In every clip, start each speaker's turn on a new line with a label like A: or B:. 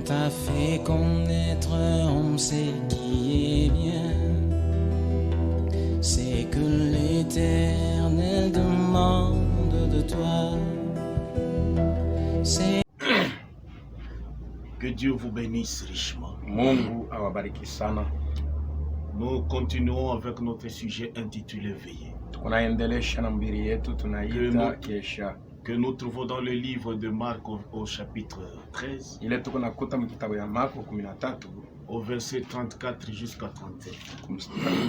A: t'a fait connaître, on sait qui est bien. C'est que l'Éternel demande de toi. C'est
B: que Dieu vous bénisse richement.
C: Mungu awabariki sana.
B: Nous continuons avec notre sujet intitulé Veiller.
C: Tunaendelesha na mbiri yetu tunaita kesha.
B: Que nous trouvons dans le livre de Marc au chapitre 13.
C: Ile tuko nakuta mkitabu ya Marko 13
B: au verset 34 jusqu'à 37.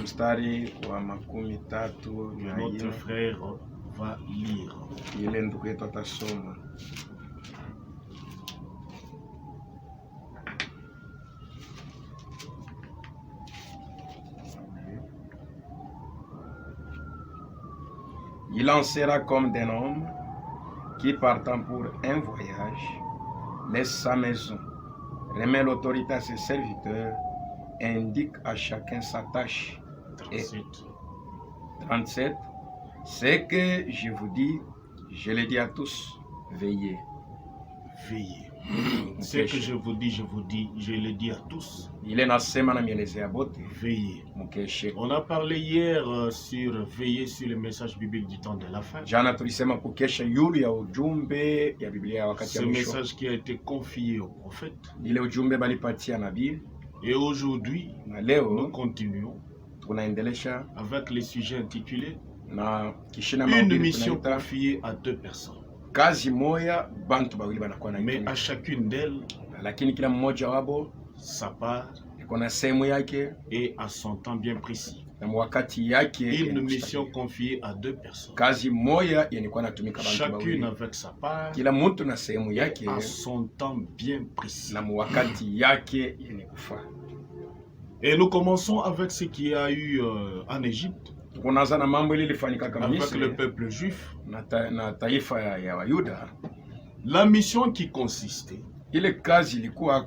C: Mstari wa 13 na
B: notre frère va lire.
C: Ile ndugu yetu atasoma. Il en sera comme d'un homme qui, partant pour un voyage, laisse sa maison, remet l'autorité à ses serviteurs, indique à chacun sa tâche. 37. C'est que je vous dis, je le dis à tous, veillez.
B: Veillez. Ce que je vous dis, je le dis à tous. Veillez. On a parlé hier sur veiller sur le message biblique du temps de la fin. Ce message qui a été confié au prophète. Et aujourd'hui, nous continuons avec le sujet intitulé une mission confiée à deux personnes. Mais à chacune d'elles, sa part et à son temps bien précis. Une mission confiée à deux personnes. Chacune avec sa part et à son temps bien précis. Et nous commençons avec ce qu'il y a eu en Égypte. Avec le peuple juif, la mission qui consistait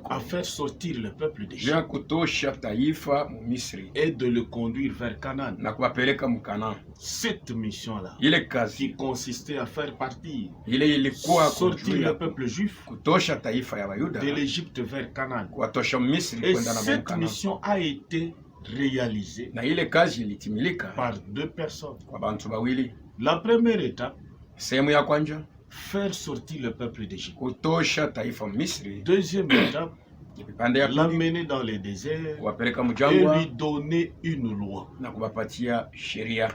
B: à faire sortir le peuple d'Égypte et de le conduire vers Canaan. Cette mission-là, qui consistait à faire partir, sortir le peuple juif de l'Égypte vers Canaan. Et cette mission a été réalisé par deux personnes. La première étape, faire sortir le peuple d'Égypte. Deuxième étape, l'amener dans le désert et lui donner une loi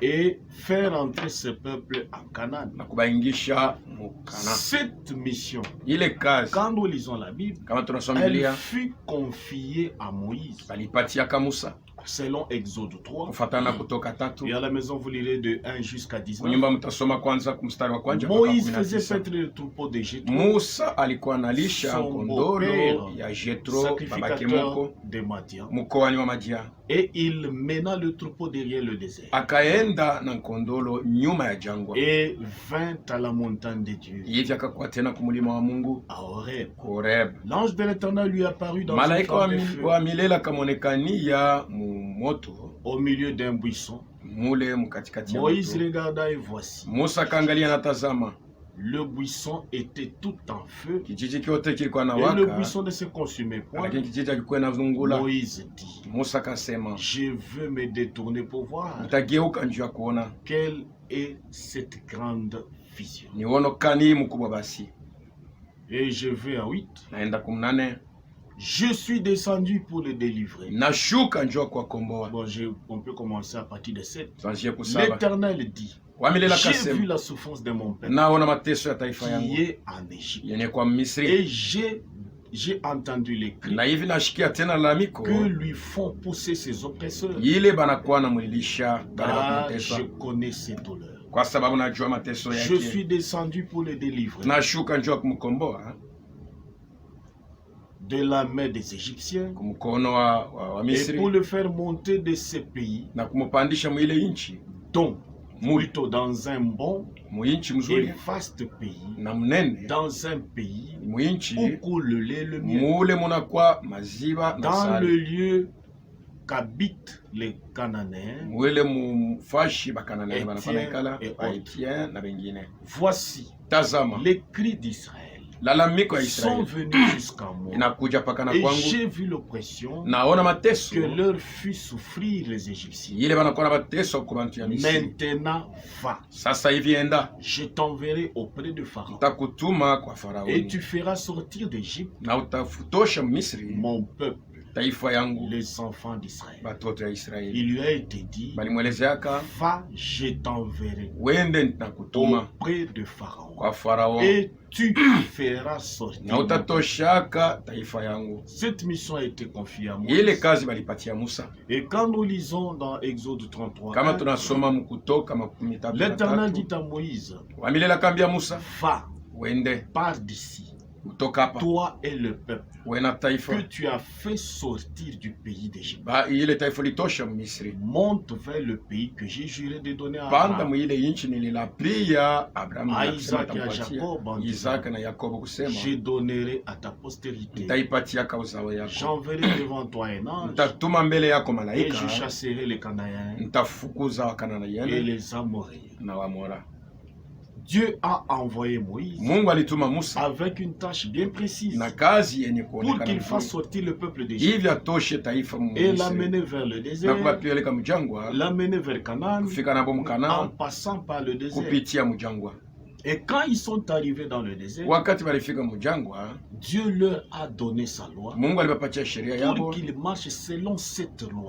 B: et faire entrer ce peuple en Canaan. Cette mission, quand nous lisons la Bible, elle fut confiée à Moïse. Selon Exode 3, et à la maison vous lirez de 1 jusqu'à 19. Moïse faisait paître le troupeau de Jéthro, son beau-père, sacrificateur de Madian, et il mena le troupeau derrière le désert et vint à la montagne de Dieu, à Horeb. L'ange de l'Éternel lui apparut dans une flamme de feu au milieu d'un buisson. Moïse regarda et voici, le buisson était tout en feu et le buisson ne se consumait point. Moïse dit, je veux me détourner pour voir quelle est cette grande vision. Et je vais à 8. Je suis descendu pour le délivrer. Bon, on peut commencer à partir de 7. L'Éternel dit, j'ai vu la souffrance de mon peuple qui est en Égypte. Et j'ai entendu les cris que lui font pousser ses oppresseurs. Je connais ses douleurs. Je suis descendu pour le délivrer de la main des Égyptiens et pour le faire monter de ce pays, donc plutôt dans un bon et vaste pays, dans un pays où coule le lait et le miel, dans le lieu qu'habitent les Cananéens, Étiens et autres. Voici les cris d'Israël sont venus jusqu'à moi. Et j'ai vu l'oppression que leur fit souffrir les Égyptiens. Maintenant, va. Je t'enverrai auprès de Pharaon. Et tu feras sortir d'Égypte mon peuple, les enfants d'Israël. Il lui a été dit, va, je t'enverrai auprès de Pharaon. Et tu feras sortir. Cette mission a été confiée à Moïse. Et quand nous lisons dans Exode 33, l'Éternel dit à Moïse, va, pars d'ici. Toi et le peuple que tu as fait sortir du pays d'Égypte, monte vers le pays que j'ai juré de donner à Abraham, à Isaac et à Jacob, en disant, je donnerai à ta postérité. J'enverrai devant toi un ange et je chasserai les Cananéens et les Amoréens. Dieu a envoyé Moïse avec une tâche bien précise pour qu'il fasse sortir le peuple d'Égypte et l'amener vers le désert, l'amener vers Canaan en passant par le désert. Et quand ils sont arrivés dans le désert, Dieu leur a donné sa loi pour qu'ils marchent selon cette loi,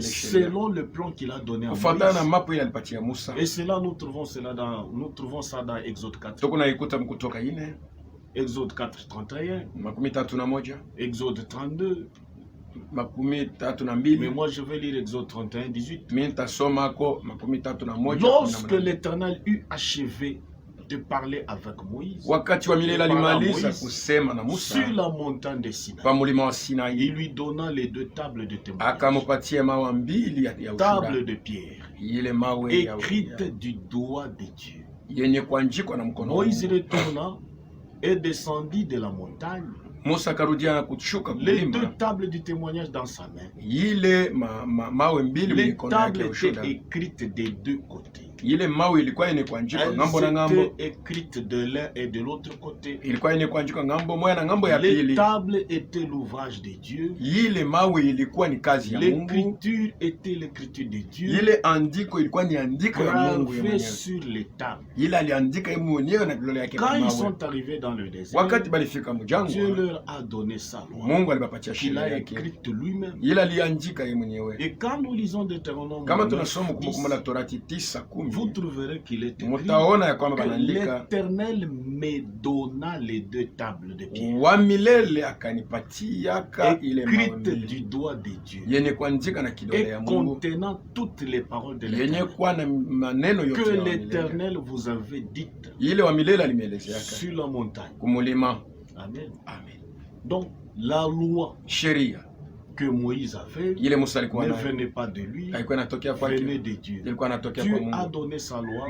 B: selon le plan qu'il a donné à Moïse. Et cela, nous trouvons ça dans Exode 4. Exode 4, 31. Exode 32. Mais moi je vais lire Exode 31, 18. Lorsque l'Éternel eut achevé de parler avec Moïse, sur la montagne de Sinaï, il lui donna les 2 tables de témoignage, tables de pierre, écrites du doigt de Dieu. Moïse retourna et descendit de la montagne, les 2 tables du témoignage dans sa main. Les tables étaient écrites des 2 côtés. Elles étaient écrites de l'un et de l'autre côté. Les tables étaient l'ouvrage de Dieu. L'écriture était l'écriture de Dieu, gravée sur les tables. Quand ils sont arrivés dans le désert, Dieu leur a donné sa loi qu'il a écrite lui-même. Et quand nous lisons Deutéronome 10, vous trouverez qu'il est écrit que l'Éternel me donna les 2 tables de pierre écrites du doigt de Dieu et contenant toutes les paroles de l'Éternel que l'Éternel vous avait dites sur la montagne. Amen. Donc la loi que Moïse avait ne venait pas de lui, venait de Dieu. Dieu a donné sa loi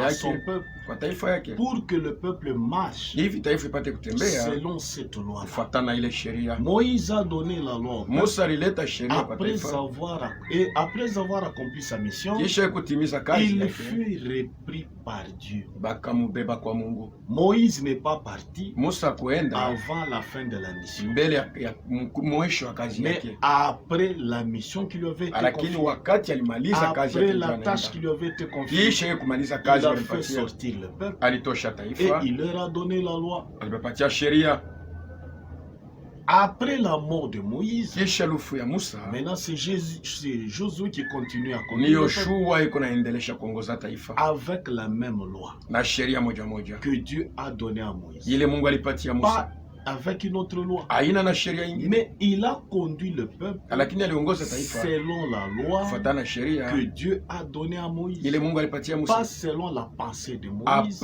B: à son peuple pour que le peuple marche selon cette loi. Moïse a donné la loi après avoir accompli sa mission. Il fut repris par Dieu. Moïse n'est pas parti avant la fin de la mission, mais après la mission qui lui avait été confiée, après la tâche qui lui avait été confiée, il a fait sortir le peuple et il leur a donné la loi. Après la mort de Moïse, maintenant c'est Josué qui continue à conduire avec la même loi que Dieu a donnée à Moïse. Pas avec une autre loi, mais il a conduit le peuple selon la loi que Dieu a donnée à Moïse, pas selon la pensée de Moïse,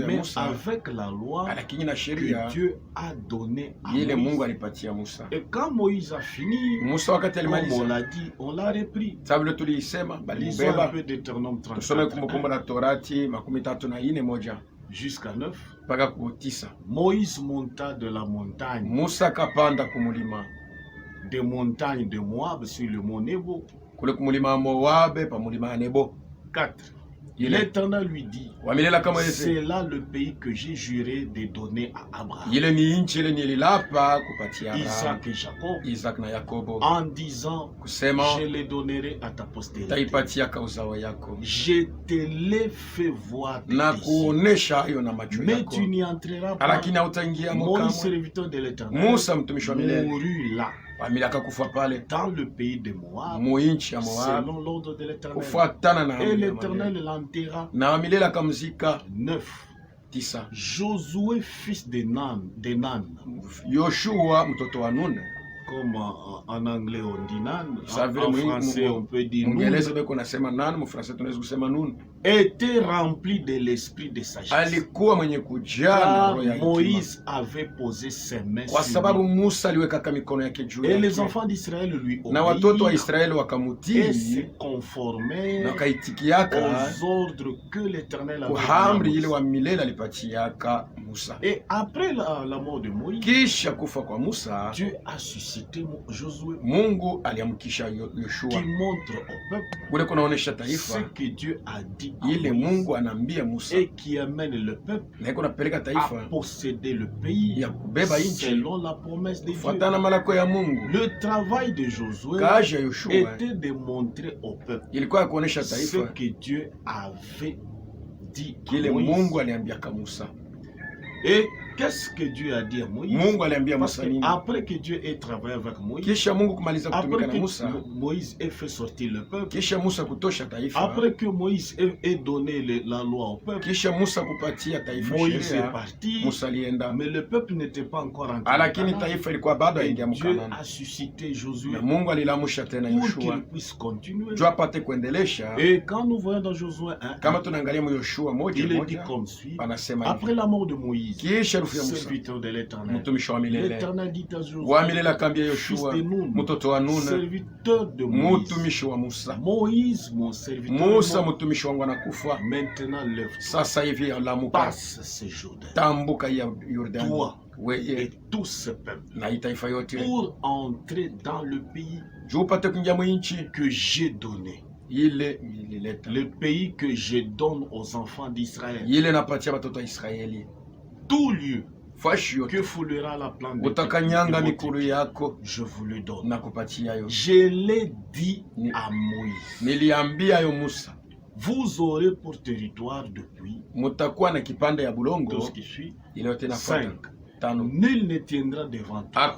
B: mais avec la loi que Dieu a donnée à Moïse. Et quand Moïse a fini, comme on l'a dit, on l'a repris. Lisons un peu Deutéronome 34 jusqu'à 9. Moïse monta de la montagne, des montagnes de Moab sur le mont Nebo. 4. L'Éternel lui dit, c'est là le pays que j'ai juré de donner à Abraham, Isaac et Jacob, en disant, je les donnerai à ta postérité. Je te l'ai fait voir de tes yeux, mais tu n'y entreras pas. Moïse, serviteur de l'Éternel, mourut là, dans le pays de Moab, selon l'ordre de l'Éternel. Et l'Éternel l'enterra. 9. Josué, fils de Nun,
C: Yoshua mtoto wa Nun,
B: comme en anglais on dit Nan, en français on peut dire Nun, était rempli de l'esprit de sagesse. Car Moïse avait posé ses mains sur lui. Et les enfants d'Israël lui obéirent et se conformaient aux ordres que l'Éternel avait donné. Et après la mort de Moïse, Dieu a suscité Josué, qui montre au peuple ce que Dieu a dit à Moïse, et qui amène le peuple à posséder le pays selon la promesse de Dieu. Le travail de Josué était de montrer au peuple ce que Dieu avait dit à Moïse. Et qu'est-ce que Dieu a dit à Moïse? Parce que après que Dieu ait travaillé avec Moïse, après que Moïse ait fait sortir le peuple, après que Moïse ait donné la loi au peuple, Moïse est parti, mais le peuple n'était pas encore entré. Et Dieu a suscité Josué pour qu'il puisse continuer. Et quand nous voyons dans Josué 1, il est dit comme suit: après la mort de Moïse, serviteur de l'Éternel, l'Éternel dit à Josué, fils de Nun, serviteur de Moïse, Moïse, mon serviteur, maintenant lève-toi, passe ce Jourdain, toi et tout ce peuple, pour entrer dans le pays que j'ai donné. Le pays que je donne aux enfants d'Israël. Tout lieu que foulera la plante de je vous le donne. Je l'ai dit à Moïse. Vous aurez pour territoire depuis tout ce qui suit 5. Nul ne tiendra devant toi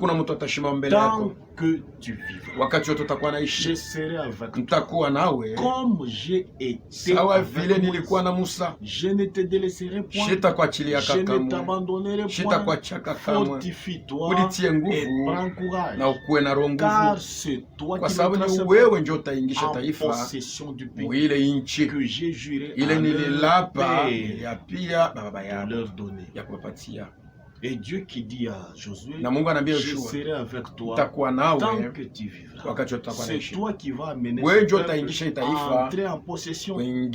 B: tant que tu vivras. Je serai avec toi comme j'ai été avec Moïse. Je ne te délaisserai point, je ne t'abandonnerai point. Fortifie-toi et prends courage, car c'est toi qui mettras en possession du pays que j'ai juré à leur père de leur donner. Et Dieu qui dit à Josué, je serai avec toi tant que tu vivras. C'est toi qui vas amener ce peuple à entrer en possession de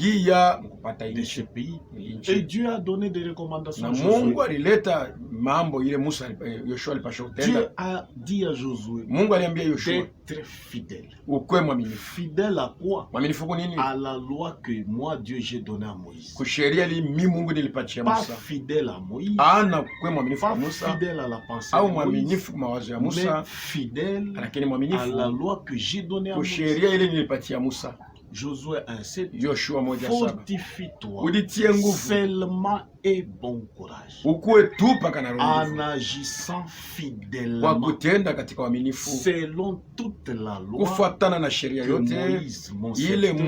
B: ce pays. Et Dieu a donné des recommandations à Josué. Dieu a dit à Josué d'être fidèle. Fidèle à quoi? À la loi que moi, Dieu, j'ai donnée à Moïse. Pas fidèle à Moïse, pas fidèle à la pensée de Moïse, mais fidèle à la loi que j'ai donnée à Moïse. Josué 1:7, fortifie-toi seulement et bon courage en agissant fidèlement selon toute la loi que Moïse, mon serviteur,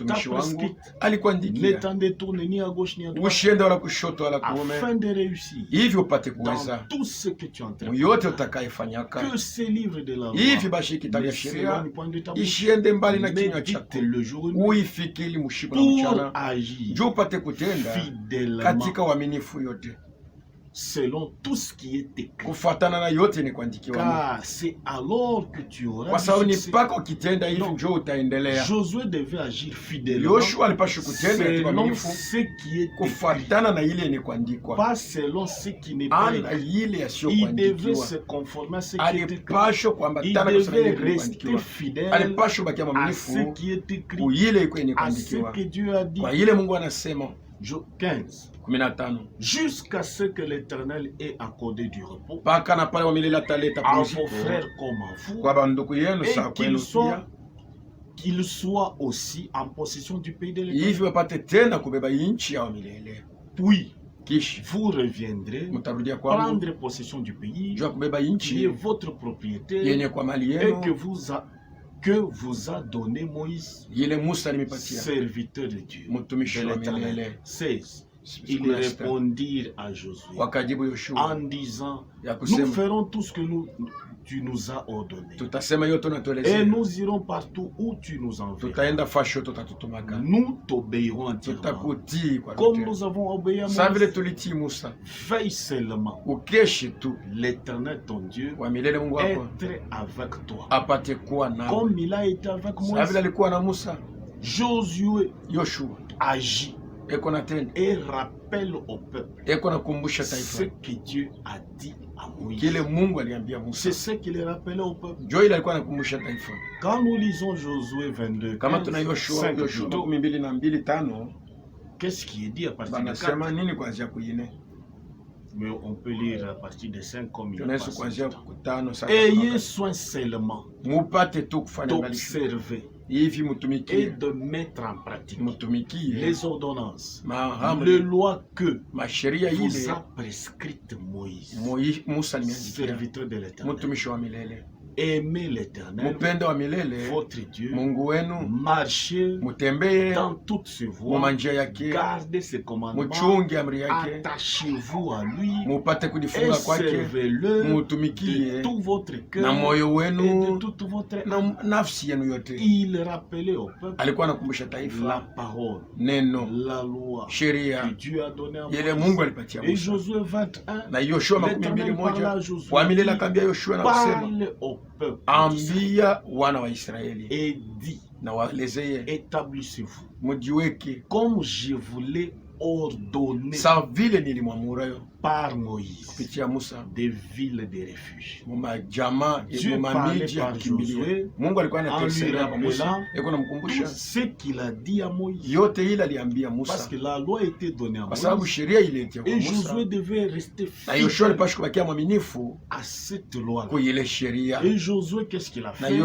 B: t'a prescrite. Ne t'en détourne ni à gauche ni à droite, afin de réussir dans tout ce que tu entreprends. Que ces livres de la loi ne s'éloignent point de ta bouche, médite-le jour et nuit pour agir fidèlement selon tout ce qui est écrit.
C: Kufuatana na yote ni kuandikiwa.
B: Car c'est alors que tu auras
C: kwa sababu ni paka ukitenda hivi ndio utaendelea.
B: Josué devait agir fidèlement.
C: Yoshua alipaswa kutenda
B: selon ce qui est
C: kufuatana na ile ni kuandikwa.
B: Pas selon ce qui n'est pas
C: écrit.
B: Il devait se conformer à ce qui est écrit. Il devait rester fidèle à ce qui est écrit, à ce que Dieu a dit. 15. Jusqu'à ce que l'Éternel ait accordé du repos à vos frères comme à vous, et qu'ils soient aussi en possession du pays de l'Éternel. Puis, vous reviendrez prendre possession du pays qui est votre propriété et que vous a donné Moïse, serviteur de Dieu, de l'Éternel. 16. Ils répondirent à Josué en disant, nous ferons tout ce que tu nous as ordonné et nous irons partout où tu nous enverras. Nous t'obéirons entièrement comme nous avons obéi à Moïse. Veille seulement, l'Éternel ton Dieu être avec toi comme il a été avec Moïse. Josué agit et rappelle au peuple ce que Dieu a dit à Moïse. C'est ce qu'il rappelait au peuple. Quand nous lisons Josué 22, 5, qu'est-ce qui est dit à partir de 4? Mais on peut lire à partir de 5 comme il passe. Ayez soin seulement d'observer et de mettre en pratique les ordonnances, les lois que vous a prescrites Moïse, serviteur de l'Éternel. Aimez l'Éternel, votre Dieu, marchez dans toutes ses voies, gardez ses commandements, attachez-vous à lui et servez-le de tout votre cœur et de toute votre âme. Il rappelait au peuple la parole, la loi que Dieu a donnée à Moïse. Et Josué 21, l'Éternel parla à Josué, parle au peuple,
C: ambia wana wa Israeli
B: et dit, établissez-vous comme je vous l'ai ordonné par Moïse, des villes de refuge. Dieu parlait par Josué en lui rappelant ce qu'il a dit à Moïse, parce que la loi était donnée à Moïse et Josué devait rester fidèle à cette loi. Et Josué, qu'est-ce qu'il a fait? Il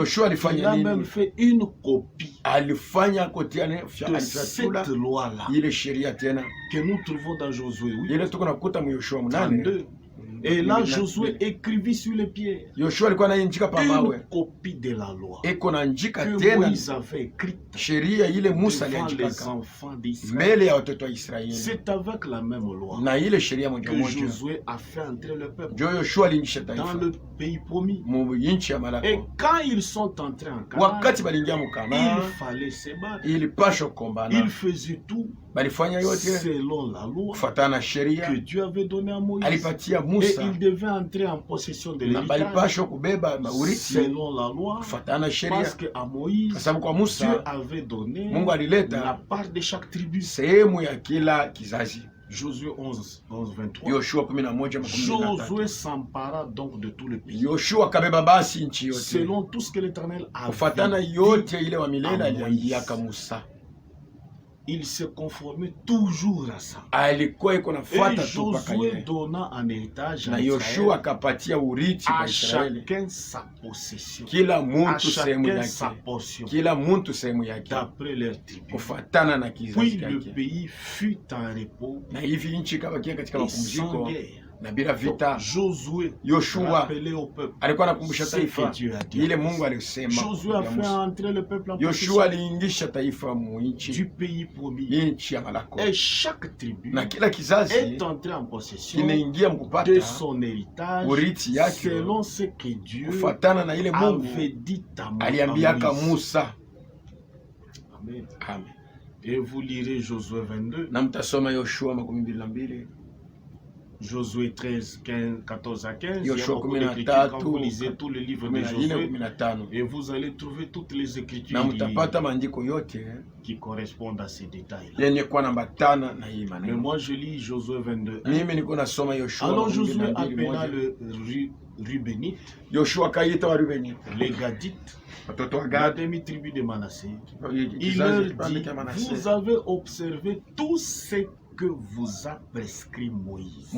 B: a même fait une copie de cette loi-là que nous trouvons dans Josué 32. Et là, Josué écrivit sur les pierres une copie de la loi que Moïse avait écrite devant les enfants d'Israël. C'est avec la même loi que Josué a fait entrer le peuple dans le pays promis. Et quand ils sont entrés en Canaan, il fallait se battre. Ils faisaient tout selon la loi que Dieu avait donnée à Moïse. Et il devait entrer en possession de l'héritage selon la loi, parce qu'à Moïse, Dieu avait donné la part de chaque tribu. Josué 11, 23. Josué s'empara donc de tout le pays selon tout ce que l'Éternel avait dit à Moïse. Il se conformait toujours à ça. Et Josué donna en héritage à Israël, à chacun sa possession, à chacun sa portion, d'après leur tribu. Puis le pays fut en repos et sans guerre. Josué rappelait au peuple ce que Dieu a dit. Josué a fait entrer le peuple en possession du pays promis. Et chaque tribu est entrée en possession de son héritage selon ce que Dieu avait dit à Moïse. Amen. Et vous lirez Josué 22. Josué 13, 14 à 15.
C: Yoshua
B: Quand vous lisez tout le livre de Josué, et vous allez trouver toutes les écritures qui correspondent à ces détails. Mais moi je lis Josué 22. Alors Josué appela le Rubénite, les Gadites, la demi-tribu de Manassé. Il leur dit, vous avez observé tout ce que vous a prescrit Moïse,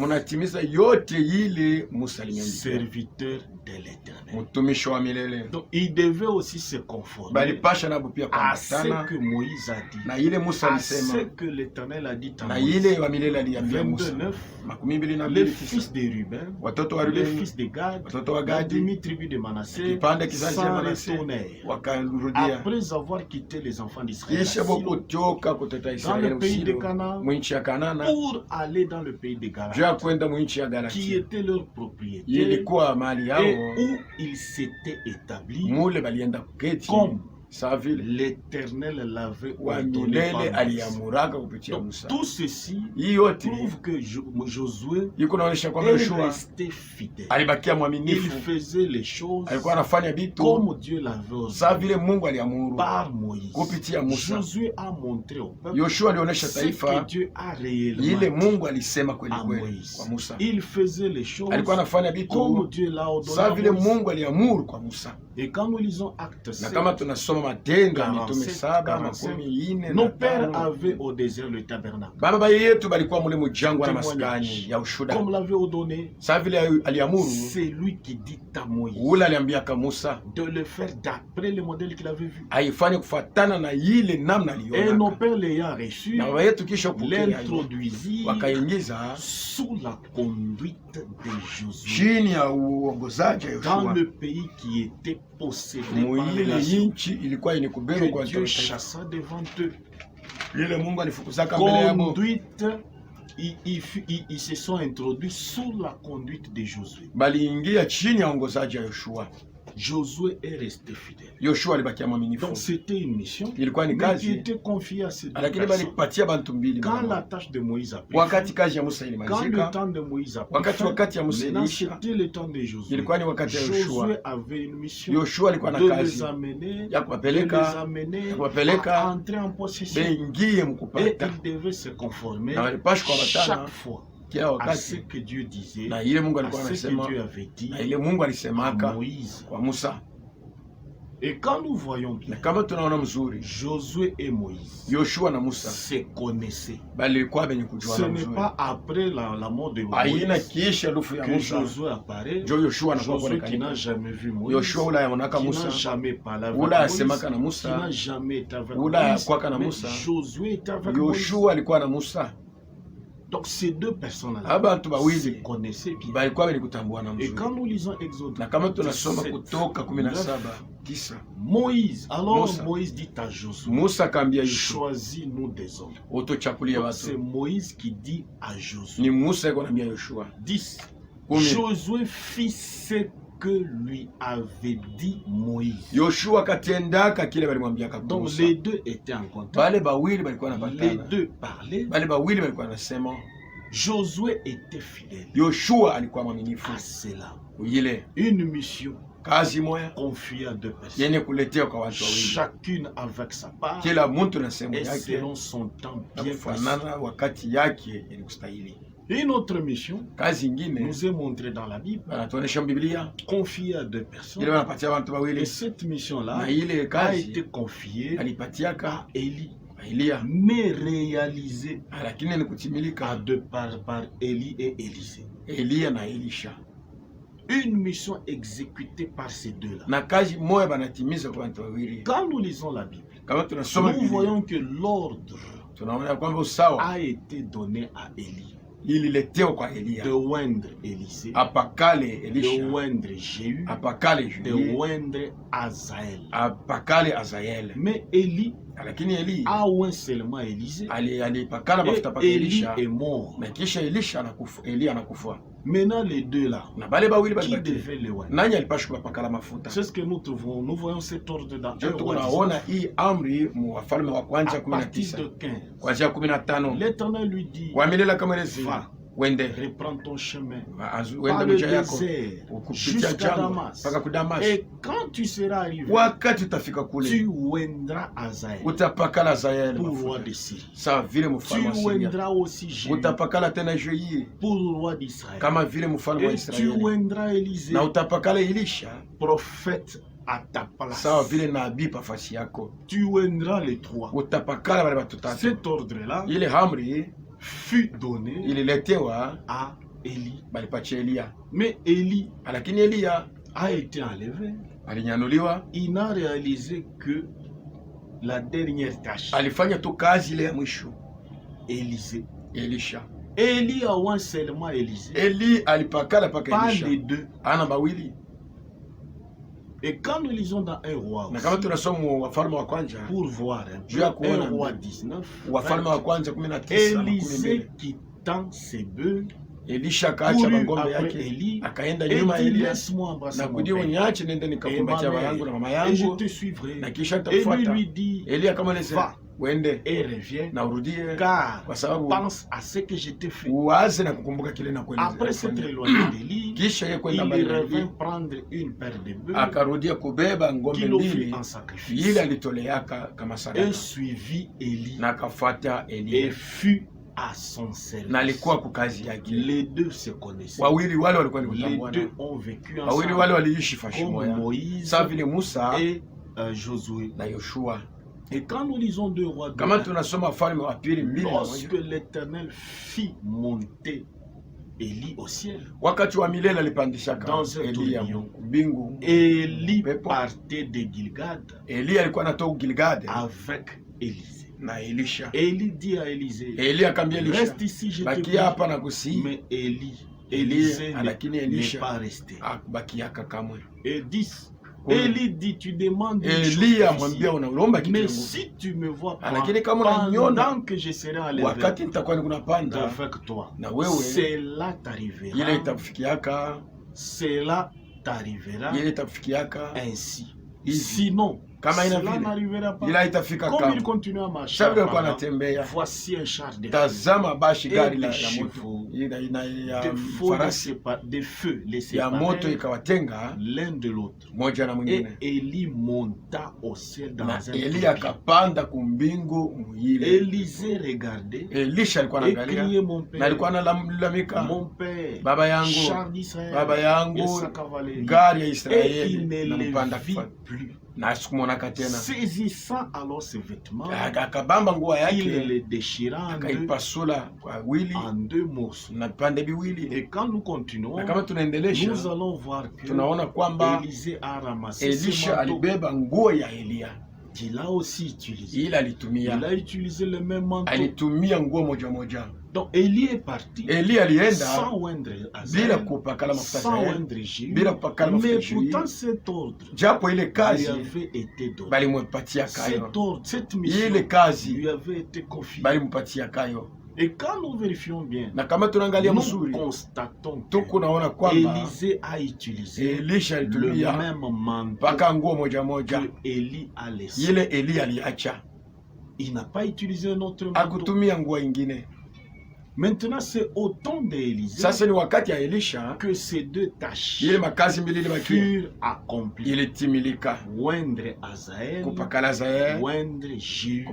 B: serviteur de l'Éternel. Donc il devait aussi se conformer à ce que Moïse a dit, à ce que l'Éternel a dit à Moïse. 22:9, les fils de Ruben, les fils de Gad, la demi-tribu de Manassé s'en retournèrent après avoir quitté les enfants d'Israël dans le pays de Canaan pour aller dans le pays de Galate, qui était leur propriété et où ils s'étaient établis comme l'Éternel l'avait ordonné par Moïse. Donc, tout ceci prouve que Josué est resté fidèle. Il faisait les choses comme Dieu l'avait ordonné par Moïse. Josué a montré au peuple ce que Dieu a réellement dit à Moïse. Il faisait les choses comme Dieu l'a ordonné à Moïse. Et quand nous lisons Actes 7, 47, nos pères avaient au désert le tabernacle. Comme l'avait ordonné, c'est lui qui dit à Moïse de le faire d'après le modèle qu'il avait vu. Et nos pères l'ayant reçu, l'introduisirent sous la conduite de Josué dans le pays qui était possédé par les nations, que Dieu chassa devant eux. Conduite, ils se sont introduits sous la conduite de Josué. Josué est resté fidèle. Donc c'était une mission qui était confiée à ces deux personnes. Quand la tâche de Moïse a pris fin, quand le temps de Moïse a pris fin, maintenant c'était le temps de Josué. Josué avait une mission de les amener à entrer en possession. Et il devait se conformer chaque fois à ce que Dieu disait, à ce que Dieu avait dit à Moïse. Et quand nous voyons bien, Josué et Moïse se connaissaient. Ce n'est pas après la mort de Moïse que Josué apparaît. Josué qui n'a jamais vu Moïse, qui n'a jamais parlé avec Moïse, qui n'a jamais été avec Moïse, mais Josué était avec Moïse. Donc ces deux personnes-là se connaissaient bien. Et quand nous lisons Exode 17, Moïse, alors Moïse dit à Josué, choisis-nous des hommes. C'est Moïse qui dit à Josué. 10. Josué fit ce que lui avait dit Moïse. Donc les deux étaient en contact. Les deux parlaient. Josué était fidèle à cela. Une mission confiée à deux personnes, chacune avec sa part et selon son temps bien placé. Une autre mission nous est montrée dans la Bible, confiée à deux personnes. Et cette mission-là a été confiée à Élie, mais réalisée à deux par Élie et Élisée. Une mission exécutée par ces deux-là. Quand nous lisons la Bible, nous voyons que l'ordre a été donné à Élie de oindre Élisée, de oindre Jéhu, de oindre Azaël. Mais Élie a oint seulement Élisée, et Élie est mort. Maintenant les deux là, qui devait les oindre? C'est ce que nous trouvons. Nous voyons cet ordre dans 1 Roi 19. À partir de 15, l'Éternel lui dit, va. reprends ton chemin par le désert jusqu'à Damas. Et quand tu seras arrivé, tu oindras Azaël pour roi de Syrie. Tu oindras aussi Jéhu pour le roi d'Israël. Et tu oindras Élisée, prophète à ta place. Tu oindras les trois. Cet ordre-là fut donné à Élie. Mais Élie a été enlevé. Il n'a réalisé que la dernière tâche. Élisée. Élie a oint seulement Élisée. Pas les deux. Et quand nous lisons dans un roi aussi, pour voir un roi 19, Élisée quittant ses bœufs, courut après Élie et dit, laisse-moi embrasser mon père et ma mère, et je te suivrai. Et lui dit, va et reviens, car pense à ce que je t'ai fait. Après s'être éloigné d'Élie, il revint prendre une paire de bœufs qu'il offrit en sacrifice et suivit Élie et fut à son service. Les deux se connaissaient. Les deux ont vécu ensemble comme Moïse et Josué. Et quand nous lisons 2 Rois 2, lorsque l'Éternel fit monter Élie au ciel, dans un tourbillon, Élie partait de Gilgad avec Élisée. Élie dit à Élisée, reste ici, je te prie. Mais Élisée n'est pas resté. Et 10, Élie dit, tu demandes une chose, mais si tu me vois pas, pendant que je serai enlevé avec toi, cela t'arrivera. Cela t'arrivera ainsi. Sinon, cela n'arrivera pas. Comme il continue à marcher, voici un char de feu et des chevaux, des feux les séparés l'un de l'autre. Et Élie monta au ciel dans un tourbillon. Élisée regardait et criait, mon père, char d'Israël et sa cavalerie. Et il ne le vit plus. Saisissant alors ses vêtements, il les déchira en deux morceaux. Et quand nous continuons, nous allons voir que Élisée a ramassé ce manteau qu'il a aussi utilisé. Il a utilisé le même manteau. Donc Élie est parti sans oindre Azaël, sans oindre Jéhu, mais pourtant cet ordre lui avait été donné. Cet ordre, cette mission lui avait été confiée. Et quand nous vérifions bien, nous constatons que Élisée a utilisé le même manteau que Élie a laissé. Il n'a pas utilisé un autre manteau. Maintenant, c'est au temps d'Élisée que ces deux tâches furent accomplies. Oindre Azaël, oindre Jéhu,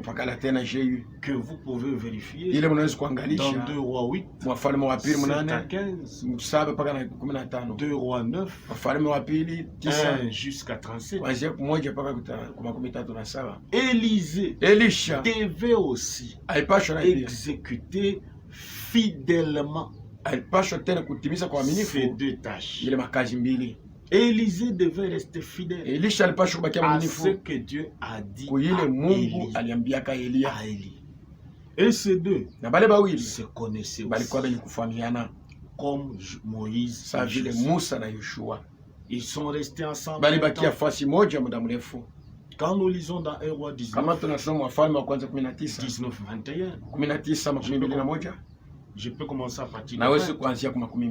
B: que vous pouvez vérifier dans 2 Rois 8, 7 à 15, 2 Rois 9, 1 jusqu'à 37. Élisée devait aussi exécuter fidèlement ces deux tâches. Élisée devait rester fidèle à ce que Dieu a dit à Élie. Et ces deux se connaissaient aussi, comme Moïse et Josué. Ils sont restés ensemble. Quand nous lisons dans 1 Roi 19, 19-21, je peux commencer à partir de 20.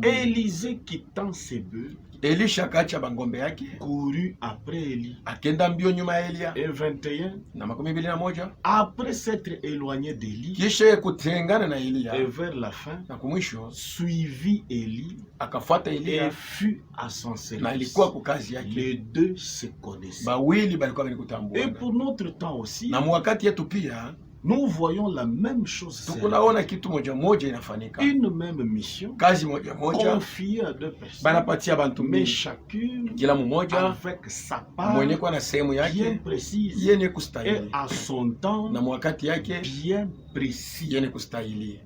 B: Élisée quittant ses bœufs
C: Elisha akacha bangombe yake,
B: couru après Élie.
C: Akenda mbio nyuma ya Elia.
B: Et 21,
C: na 21,
B: après s'être éloigné d'Élie,
C: kisha kutengana na Elia,
B: et vers la fin,
C: na kumwisho
B: suivit Élie,
C: akafuata Elia,
B: et fut à son service.
C: na alikuwa kwa kazi yake.
B: Les deux se connaissaient.
C: Bawili balikuwa banikutambua.
B: Et pour notre temps aussi,
C: na mwakati yetu pia
B: nous voyons la même chose.
C: Tukunaona kitu moja moja inafanyika.
B: Une même mission.
C: Kazi moja moja
B: confiée à deux personnes.
C: Banapatia bantu
B: mais chacune
C: kila mmoja
B: avec sa part
C: mwenye kwa na sehemu yake
B: bien précise
C: yenye kustahili.
B: Et à son temps
C: na mwakati yake
B: bien précis
C: yenye kustahili.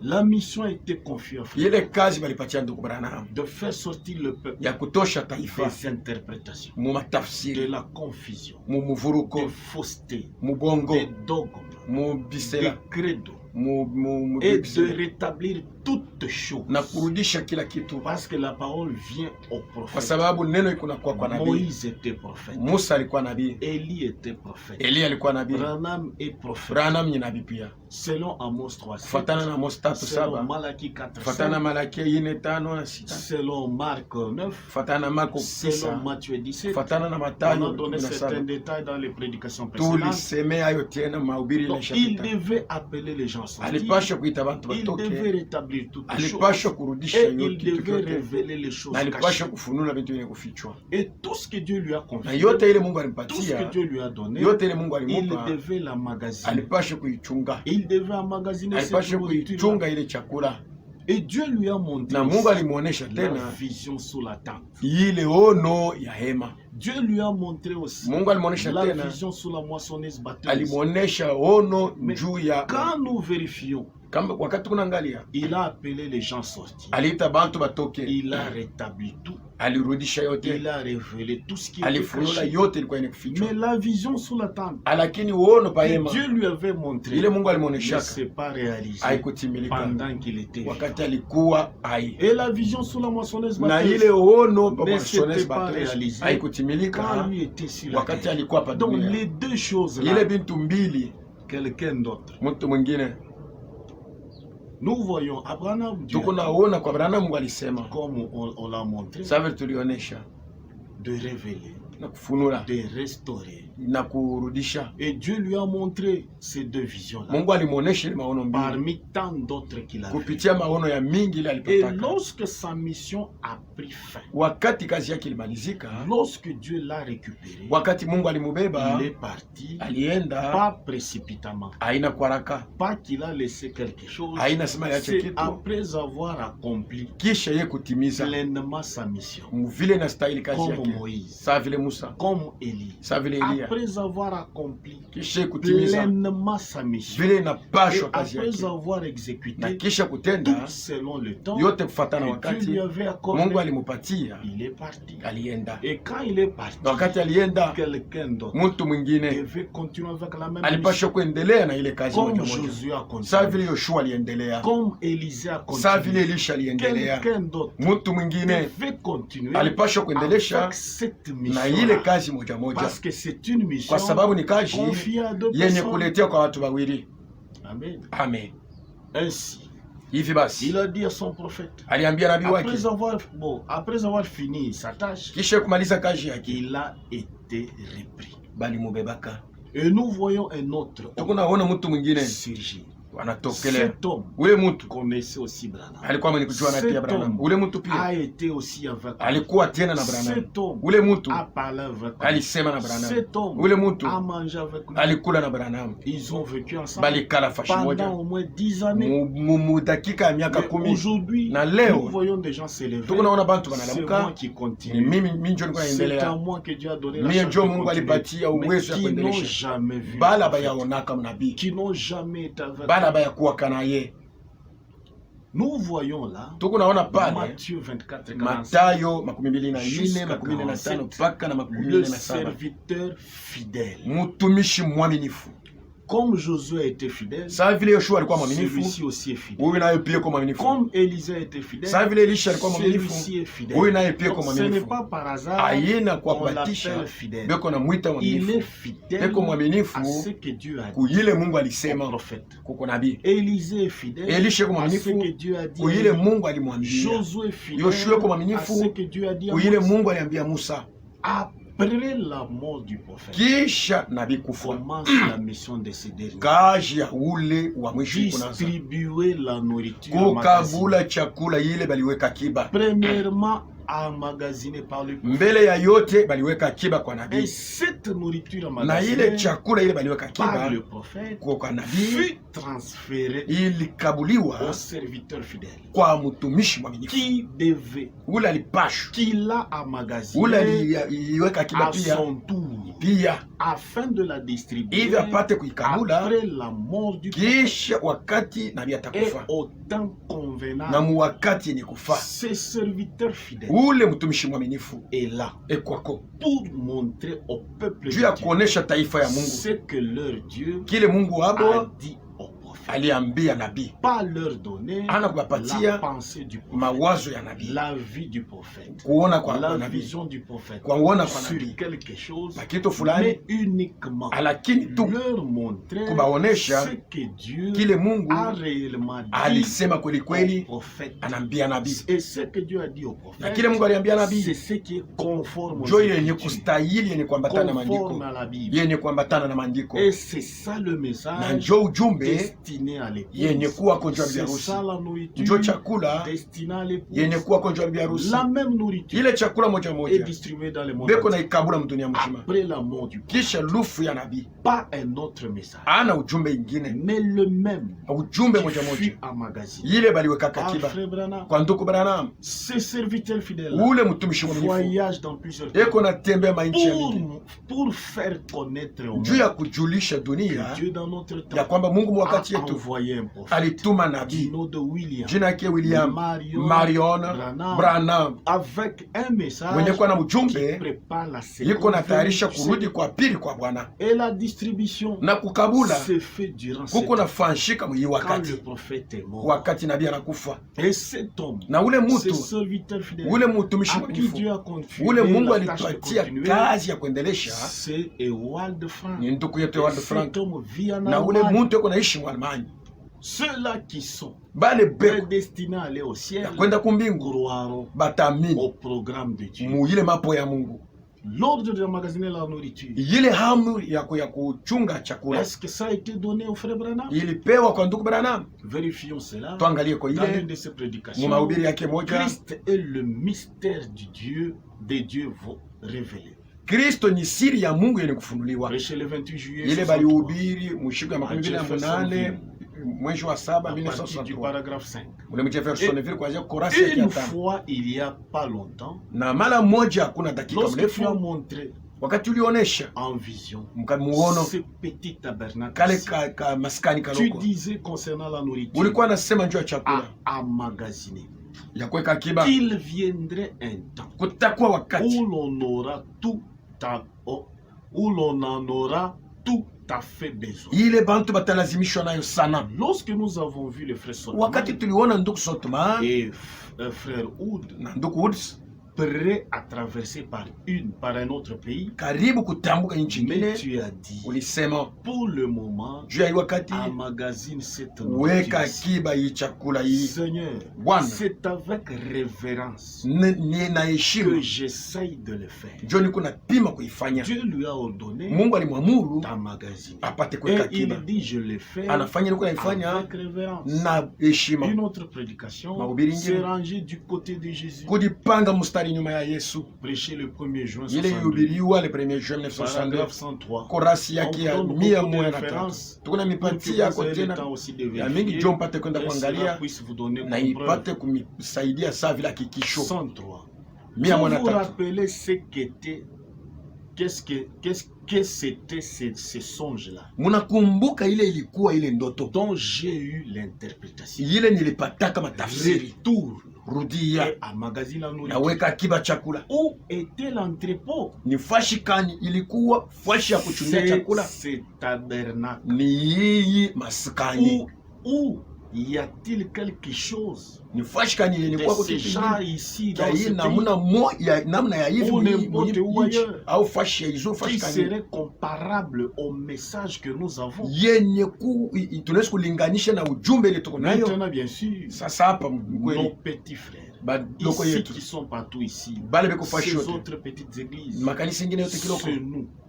B: La mission a été confiée
C: ile kazi balipatia ndugu Branham
B: de faire sortir le peuple
C: ya kutosha taifa
B: des interprétations,
C: mu matafsiri,
B: de la confusion,
C: mu muvuruko,
B: de fausseté,
C: mu bongo,
B: de dogmes,
C: mu bisela,
B: de credo,
C: mu
B: et de rétablir toutes choses.
C: na kurudisha kila kitu,
B: parce que la parole vient au
C: kwa
B: prophète.
C: sababu neno iko nakuwa kwa nabii.
B: Moïse était prophète,
C: Musa alikuwa nabii,
B: Élie était prophète,
C: Elia alikuwa nabii,
B: Branham est prophète.
C: Branham ni nabii pia,
B: selon Amos 3:7,
C: kufatana na Amos 3:7,
B: selon Malaki 4:5,
C: kufatana na Malaki 4:5,
B: selon Marc 9,
C: kufatana na Marko
B: selon
C: 9,
B: Matthieu 17.
C: kufatana na
B: On
C: Mathayo
B: a donné certains
C: 17.
B: détails dans les prédications précédentes.
C: Tulisemea hayo tena mahubiri ile
B: Donc, il
C: shapita.
B: devait appeler les gens sortir.
C: Alipasha kuita bantu
B: Il devait
C: batoke,
B: rétablir toutes les
C: alipasha
B: choses.
C: kurudisha
B: Et
C: hiyo
B: il
C: kitu
B: devait
C: kyote,
B: révéler les choses
C: na alipasha
B: cachées.
C: kufunula vitu vyenye kufichwa.
B: Et tout ce que Dieu lui a
C: Na
B: confié,
C: yote ile Mungu
B: tout ce
C: alimpatia,
B: que Dieu lui a donné,
C: yote ile Mungu
B: il
C: alimupa,
B: devait l'emmagasiner.
C: alipasha kuichunga,
B: Il devait emmagasiner cette
C: alipasha
B: nourriture.
C: kuichunga ile chakula.
B: Et Dieu lui a montré
C: Na Mungu alimuonesha
B: la
C: tena
B: vision sous la tente.
C: ile ono ya hema.
B: Dieu lui a montré aussi
C: Mungu alimuonesha
B: la
C: tena,
B: vision sous la moissonneuse batteuse.
C: alimuonesha ono
B: Mais
C: juu ya
B: quand nous vérifions,
C: kama wakati kunaangalia,
B: il a appelé les gens sortis.
C: aliita bantu batoke,
B: Il a rétabli tout.
C: alirudisha yote,
B: Il a révélé tout ce qui était
C: alifunula
B: caché.
C: yote ilikuwa yenye kufichwa.
B: Mais la vision sous la tente
C: Lakini uono pa
B: que
C: hema
B: Dieu lui avait montré
C: ile Mungu
B: ne
C: alimuoneshaka
B: s'est pas réalisée
C: haikutimilika
B: pendant qu'il était
C: wakati
B: vivant.
C: alikuwa hai,
B: Et la vision sous la moissonneuse
C: na
B: batteuse
C: ile uono pa
B: ne
C: moissonneuse
B: s'était pas
C: batteuse
B: réalisée quand
C: haikutimilika
B: lui était sur la
C: wakati
B: terre.
C: alikuwa pa
B: Donc
C: dunia.
B: les deux choses
C: Ile
B: là,
C: bintu mbili,
B: quelqu'un d'autre.
C: mtu mwingine
B: Nous voyons Abraham, Dieu,
C: tuko naona kwa Branham, Mungu alisema
B: comme on l'a montré,
C: sasa tulionyesha
B: de révéler,
C: na kufunula
B: de restaurer.
C: na kurudisha.
B: Et Dieu lui a montré ces deux visions-là,
C: Mungu alimuonesha ile maono mbili
B: parmi tant d'autres qu'il a vues.
C: kupitia maono ya mingi ile
B: Et
C: alipotaka.
B: lorsque sa mission a pris fin,
C: Wakati kazi yake ilimalizika,
B: lorsque Dieu l'a récupéré,
C: wakati Mungu alimubeba,
B: il est parti,
C: alienda
B: pas précipitamment,
C: haina kwa haraka,
B: pas qu'il a laissé quelque chose,
C: haina sema yache
B: c'est
C: kitu,
B: après avoir accompli
C: kisha ye kutimiza
B: pleinement sa mission,
C: vile na stahili kazi
B: comme
C: yake,
B: Moïse,
C: saa vile Musa,
B: comme Élie.
C: saa vile Elia,
B: Après avoir accompli
C: kisha ye kutimiza
B: pleinement sa mission,
C: vile
B: et
C: inapashwa kazi
B: après
C: yake,
B: avoir
C: na
B: exécuté
C: kisha
B: tout
C: kutenda
B: selon le temps
C: yote kufatana
B: que Dieu
C: wakati
B: lui avait accordé,
C: Mungu alimupatia,
B: il est parti.
C: alienda.
B: Et quand il est parti,
C: Na wakati alienda,
B: quelqu'un d'autre
C: mtu mwingine
B: devait continuer avec la même mission,
C: alipasha kuendelea na ile kazi
B: comme
C: moja moja,
B: Josué a
C: saa
B: continué,
C: vile Yoshua aliendelea,
B: comme Élisée a
C: saa vile
B: continué.
C: Elisha aliendelea.
B: Quelqu'un d'autre
C: Mtu mwingine
B: devait continuer
C: alipasha kuendelesha
B: avec cette
C: na ile
B: mission,
C: kazi moja moja,
B: parce que c'est une mission
C: kwa sababu ni kazi
B: confiée à deux
C: yenye
B: personnes.
C: kuletea kwa watu wawili.
B: Amen.
C: Amen.
B: Ainsi,
C: Hivi basi
B: il a dit à son prophète,
C: aliambia nabii wake,
B: après avoir fini sa tâche,
C: kisha kumaliza kazi yake,
B: il a été repris.
C: bali mubebaka.
B: Et nous voyons un autre
C: Tuko naona mtu mwingine
B: surgir.
C: anatokelea.
B: Cet homme
C: Ule mtu
B: connaissait aussi Branham.
C: alikuwa mwenye kujua na pia Branham. Ule mtu
B: A
C: pia
B: été aussi avec lui.
C: alikuwa tena na Branham.
B: Cet homme
C: Ule mtu
B: a parlé avec lui.
C: alisema na Branham.
B: Cet homme
C: Ule mtu
B: a mangé avec lui.
C: alikula na Branham,
B: Ils ont vécu ensemble
C: bali kala fashi
B: pendant
C: moja
B: au moins 10 années.
C: mu dakika ya miaka
B: Mais
C: 10.
B: aujourd'hui,
C: Na leo,
B: nous voyons des gens s'élever.
C: tuko naona bantu
B: C'est
C: wanalamuka,
B: moi qui
C: ni
B: continue.
C: mimi njo niko
B: C'est
C: naendelea,
B: à moi que Dieu a donné la
C: mie
B: chance
C: njo
B: de
C: Mungu
B: continuer.
C: alipatia
B: Mais
C: uwezo ya
B: qui n'ont
C: kuendelesha,
B: jamais vu
C: bala
B: le prophète,
C: bayaonaka mnabii,
B: qui n'ont jamais été avec
C: bala
B: lui.
C: bayakuwaka naye.
B: Nous voyons là
C: Tuko naona pale
B: Matthieu 24 et 45,
C: Matayo 24,
B: Jusqu'à
C: 25 mpaka na
B: le
C: 27,
B: serviteur fidèle.
C: mtumishi mwaminifu
B: Comme Josué était fidèle, celui-ci aussi est fidèle. Comme Élisée était fidèle, celui-ci est fidèle. Donc, ce n'est pas par hasard qu'on l'appelle fidèle. Il est fidèle à ce que Dieu a dit au prophète. Élisée est fidèle à ce que Dieu a dit. Josué est fidèle à ce que Dieu a dit. Après la mort du prophète, commence la mission de ces derniers. Distribuer la nourriture. Premièrement, emmagasinée par le prophète. Et cette nourriture emmagasinée par le prophète fut transférée au serviteur fidèle qui devait, qui l'a emmagasiné à son tour afin de la distribuer après la mort du prophète et au temps convenable. Ce serviteur fidèle est là pour montrer au peuple de Dieu ce que leur Dieu a dit au prophète. Pas leur donner la pensée du prophète, la vie du prophète, la vision du prophète sur quelque chose, mais uniquement leur montrer ce que Dieu a réellement dit au prophète. Et ce que Dieu a dit au prophète, c'est ce qui est conforme à la Bible. Et c'est ça le message destiné à l'épouse. C'est ça la nourriture destinée à l'épouse. La même nourriture est distribuée dans le monde après la mort du prophète. Pas un autre message, mais le même qui fut emmagasiné par Frère Branham. Ce serviteur fidèle voyage dans plusieurs pays pour faire connaître au monde que Dieu dans notre temps a envoyé un prophète du nom de William Marion Branham avec un message qui prépare la seconde venue. Et la distribution se fait durant ce temps quand le prophète est mort. Et cet homme, ce serviteur fidèle à qui Dieu a confié la tâche de continuer, c'est Ewald Frank. Cet homme vit en Allemagne. Ceux-là qui sont prédestinés à aller au ciel croiront au programme de Dieu. L'ordre d'emmagasiner la nourriture, est-ce que ça a été donné au frère Branham? Vérifions cela dans une de ses prédications. Christ est le mystère de Dieu révélé.
C: Kristo ni siri ya Mungu yenye kufunuliwa.
B: Prêché le 28 juillet
C: ile balihubiri mshiku ya 28 mwezi wa 7 1963.
B: Une fois il y a pas longtemps,
C: na mara moja hakuna dakika mrefu, wakati ulionesha
B: en vision
C: mkamuono
B: ce petit tabernacle
C: kale ka maskani kaloko,
B: tu disais concernant la nourriture,
C: ulikuwa nasema njoo ya chakula
B: à magasiner,
C: ya kuweka akiba,
B: qu'il viendrait un temps
C: kutakuwa wakati
B: où l'on aura tout où l'on en aura tout à fait besoin.
C: Ile bantu batalazimishwa nayo sana.
B: Lorsque nous avons vu le frère Sotman,
C: wakati tuliona ndugu Sotman
B: et frère Wood,
C: na ndugu Woods
B: prêt à traverser par un autre pays,
C: karibu kutambuka nchi nyingine,
B: mais tu as dit
C: ulisema
B: pour le moment
C: juu ya wakati
B: emmagasine cette
C: weka akiba hii chakula hii.
B: Seigneur, c'est avec révérence que j'essaye de le faire.
C: Joni kuna pima kuifanya.
B: Dieu lui a ordonné,
C: Mungu alimwamuru
B: d'emmagasiner,
C: apate kuweka akiba.
B: Et il dit je le fais
C: anafanya niko naifanya
B: avec révérence.
C: Na heshima.
B: Une autre prédication, c'est ranger du côté de Jésus.
C: Kujipanga mstari nyuma ya Yesu.
B: Prêché le 1er juin 1962.
C: Ile yubiliwa le 1er juin 1962. Korasi yake ya 103. Tukuna mipati yako tena ya mingi jo mpate kwenda kuangalia na ipate kumisaidia saa vile hakikisho.
B: 103. Vous vous rappelez ce qu'était, qu'est-ce que c'était ce songe-là?
C: Munakumbuka ile ilikuwa ile ndoto
B: dont j'ai eu l'interprétation.
C: Ile nilipata kama tafsiri.
B: Retour
C: rudia
B: amagazine la nourriture.
C: Naweka akiba chakula.
B: Où était l'entrepôt?
C: Ni fashi kani ilikuwa fashi ya kuchungia chakula?
B: C'est tabernacle.
C: Ni hii maskani.
B: Où y a-t-il quelque chose?
C: Ni fashi kani ilikuwa
B: kwa kitu ici dans ce
C: namna ya hivi au fashi ya hizo fashi kani
B: serait comparable au message que nous avons.
C: Yenye tunaweza kulinganisha na ujumbe ile tuko nayo.
B: Maintenant bien sûr.
C: Sasa hapa
B: nos petits frères ici qui sont partout ici. Ces autres petites églises.
C: Makanisa ingine yote kiloko.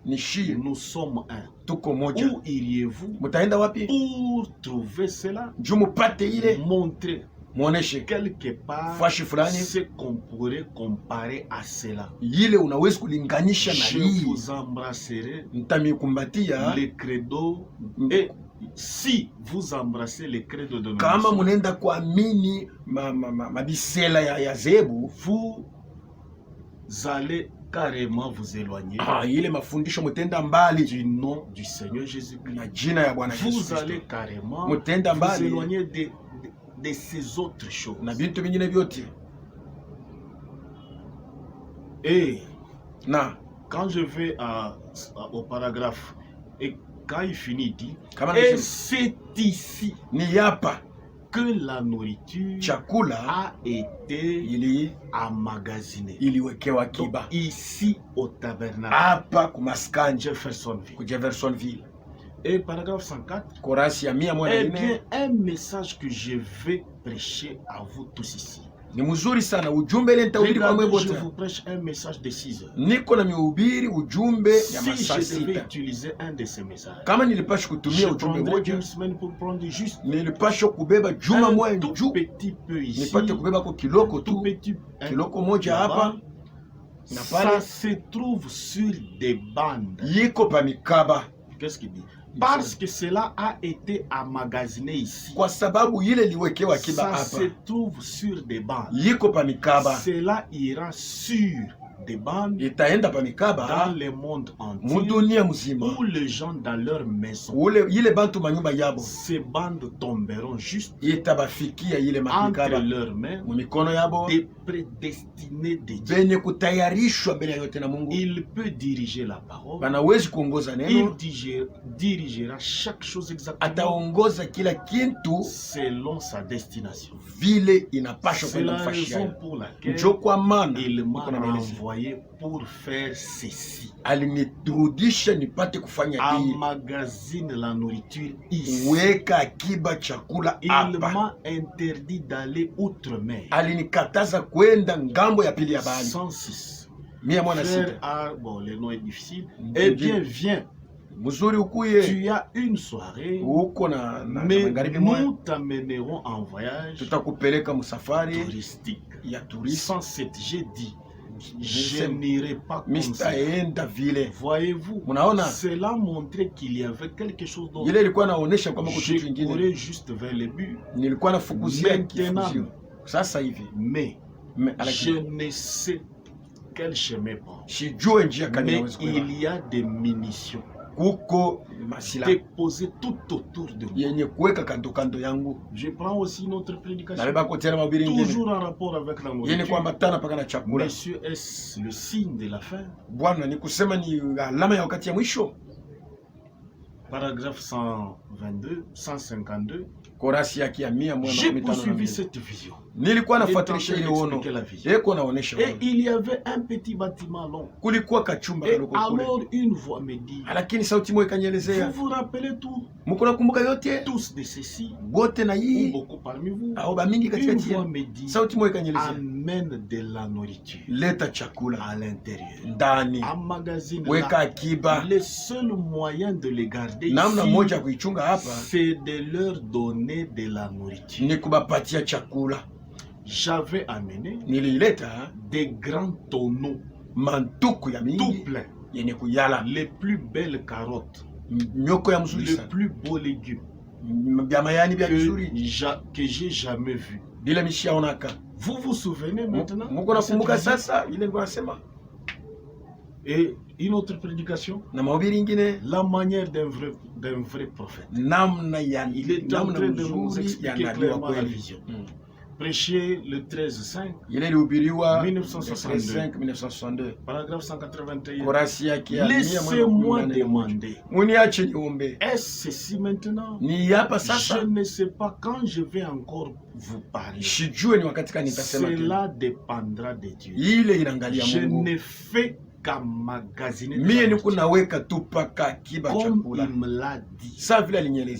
B: Nous sommes un.
C: Tuko moja.
B: Où iriez-vous?
C: Mutaenda wapi?
B: Pour trouver cela.
C: Jumupate ile.
B: Montrer.
C: Muoneshe
B: quelque part
C: fashi fulani
B: ce qu'on pourrait comparer à cela.
C: Ile unaweza kulinganisha na hii.
B: Je vous embrasserai.
C: Mtamikumbatia
B: les credos et si vous embrassez les credos de nos
C: kama munenda kuamini mabisela ya zebu,
B: vous allez carrément vous éloigner
C: ile mafundisho mutenda mbali
B: du nom du Seigneur Jésus-Christ.
C: Na jina ya Bwana Yesu
B: Vous allez carrément
C: mutenda mbali
B: vous éloigner de ces autres choses.
C: Na bintu vingine vyote.
B: Et quand je vais au paragraphe et quand il finit, il dit et c'est ici que la nourriture
C: chakula
B: a été emmagasinée. Ici au tabernacle.
C: Hapa kumaskani
B: Jeffersonville. Et paragraphe 104.
C: Eh
B: bien, un message que je vais prêcher à vous tous ici.
C: Ni mzuri sana ujumbe ile nitahubiri kwa mwebo.
B: Je vous prêche un message de 6 heures.
C: Niko na mihubiri ujumbe ya masaa 6.
B: Si je devais utiliser un de ces messages.
C: Kama nilipasha kutumia ujumbe moja,
B: une semaine pour prendre juste.
C: Nilipasha kubeba juma moja juu.
B: Petit peu ici.
C: Nipate kubeba kwa kiloko tu. Kiloko moja hapa.
B: Na pale ça se trouve sur des bandes.
C: Yiko pa mikaba.
B: Qu'est-ce qu'il dit? Parce que cela a été emmagasiné ici.
C: Kwa sababu ile liwekewa akiba hapa.
B: Ça se trouve sur des bandes.
C: Yiko pa mikaba.
B: Cela ira sur des bandes
C: itaenda pa mikaba
B: dans le monde entier.
C: Mudunia mzima.
B: Où les gens dans leur maison.
C: Ile bantu manyumba yabo.
B: Ces bandes tomberont juste
C: itabafikia ile makikaba
B: entre leurs mains.
C: Mumikono yabo.
B: Des prédestinés de Dieu.
C: Benye kutayarishwa mbele yote na Mungu.
B: Il peut diriger la parole.
C: Banawezi kuongoza neno.
B: Il dirigera chaque chose exactement.
C: Ataongoza kila kintu
B: selon sa destination.
C: Vile inapaswa kwenda
B: kufashia. C'est la raison pour laquelle il m'a envoyé pour faire ceci.
C: Alinirudisha nipate kufanya hii.
B: Emmagasine la nourriture ici.
C: Weka akiba chakula hapa.
B: Il m'a interdit d'aller outre-mer.
C: Alinikataza kwenda ngambo ya pili ya bahari.
B: 106.
C: Frère,
B: bon, le nom est difficile. Eh bien, viens.
C: Muzuri ukuye.
B: Tu as une soirée.
C: Mais
B: nous t'amènerons en voyage.
C: Tutakupeleka musafari
B: touristique.
C: Ya touriste.
B: 107, j'ai dit. Je n'irai pas comme ça. Voyez-vous, cela montrait qu'il y avait quelque chose d'autre. Je courais juste vers le but. Maintenant, mais je ne sais quel chemin prendre. Mais il y a des munitions déposées tout autour de moi. Je prends aussi notre prédication, toujours en rapport avec la nourriture. Messieurs, est-ce le signe de la fin? Paragraphe 122, 152. J'ai poursuivi cette vision. Et il y avait un petit bâtiment long. Et alors une voix me dit, vous vous rappelez tous de ceci, ou beaucoup parmi vous. Une voix me dit, amène de la nourriture à l'intérieur, emmagasine là. Le seul moyen de les garder ici, c'est de leur donner de la nourriture. J'avais amené des grands tonneaux tout pleins, les plus belles carottes, les plus beaux légumes que j'ai jamais vus. Vous vous souvenez maintenant? Et une autre prédication, la manière d'un vrai prophète. Il est en train de nous expliquer clairement la vision. Prêché le 13-5
C: 1962.
B: Paragraphe 181.
C: Laissez-moi
B: demander. Est-ce ceci maintenant? Je ne sais pas quand je vais encore vous parler. Cela dépendra de Dieu. Je ne fais qu'à magasiner comme il me l'a dit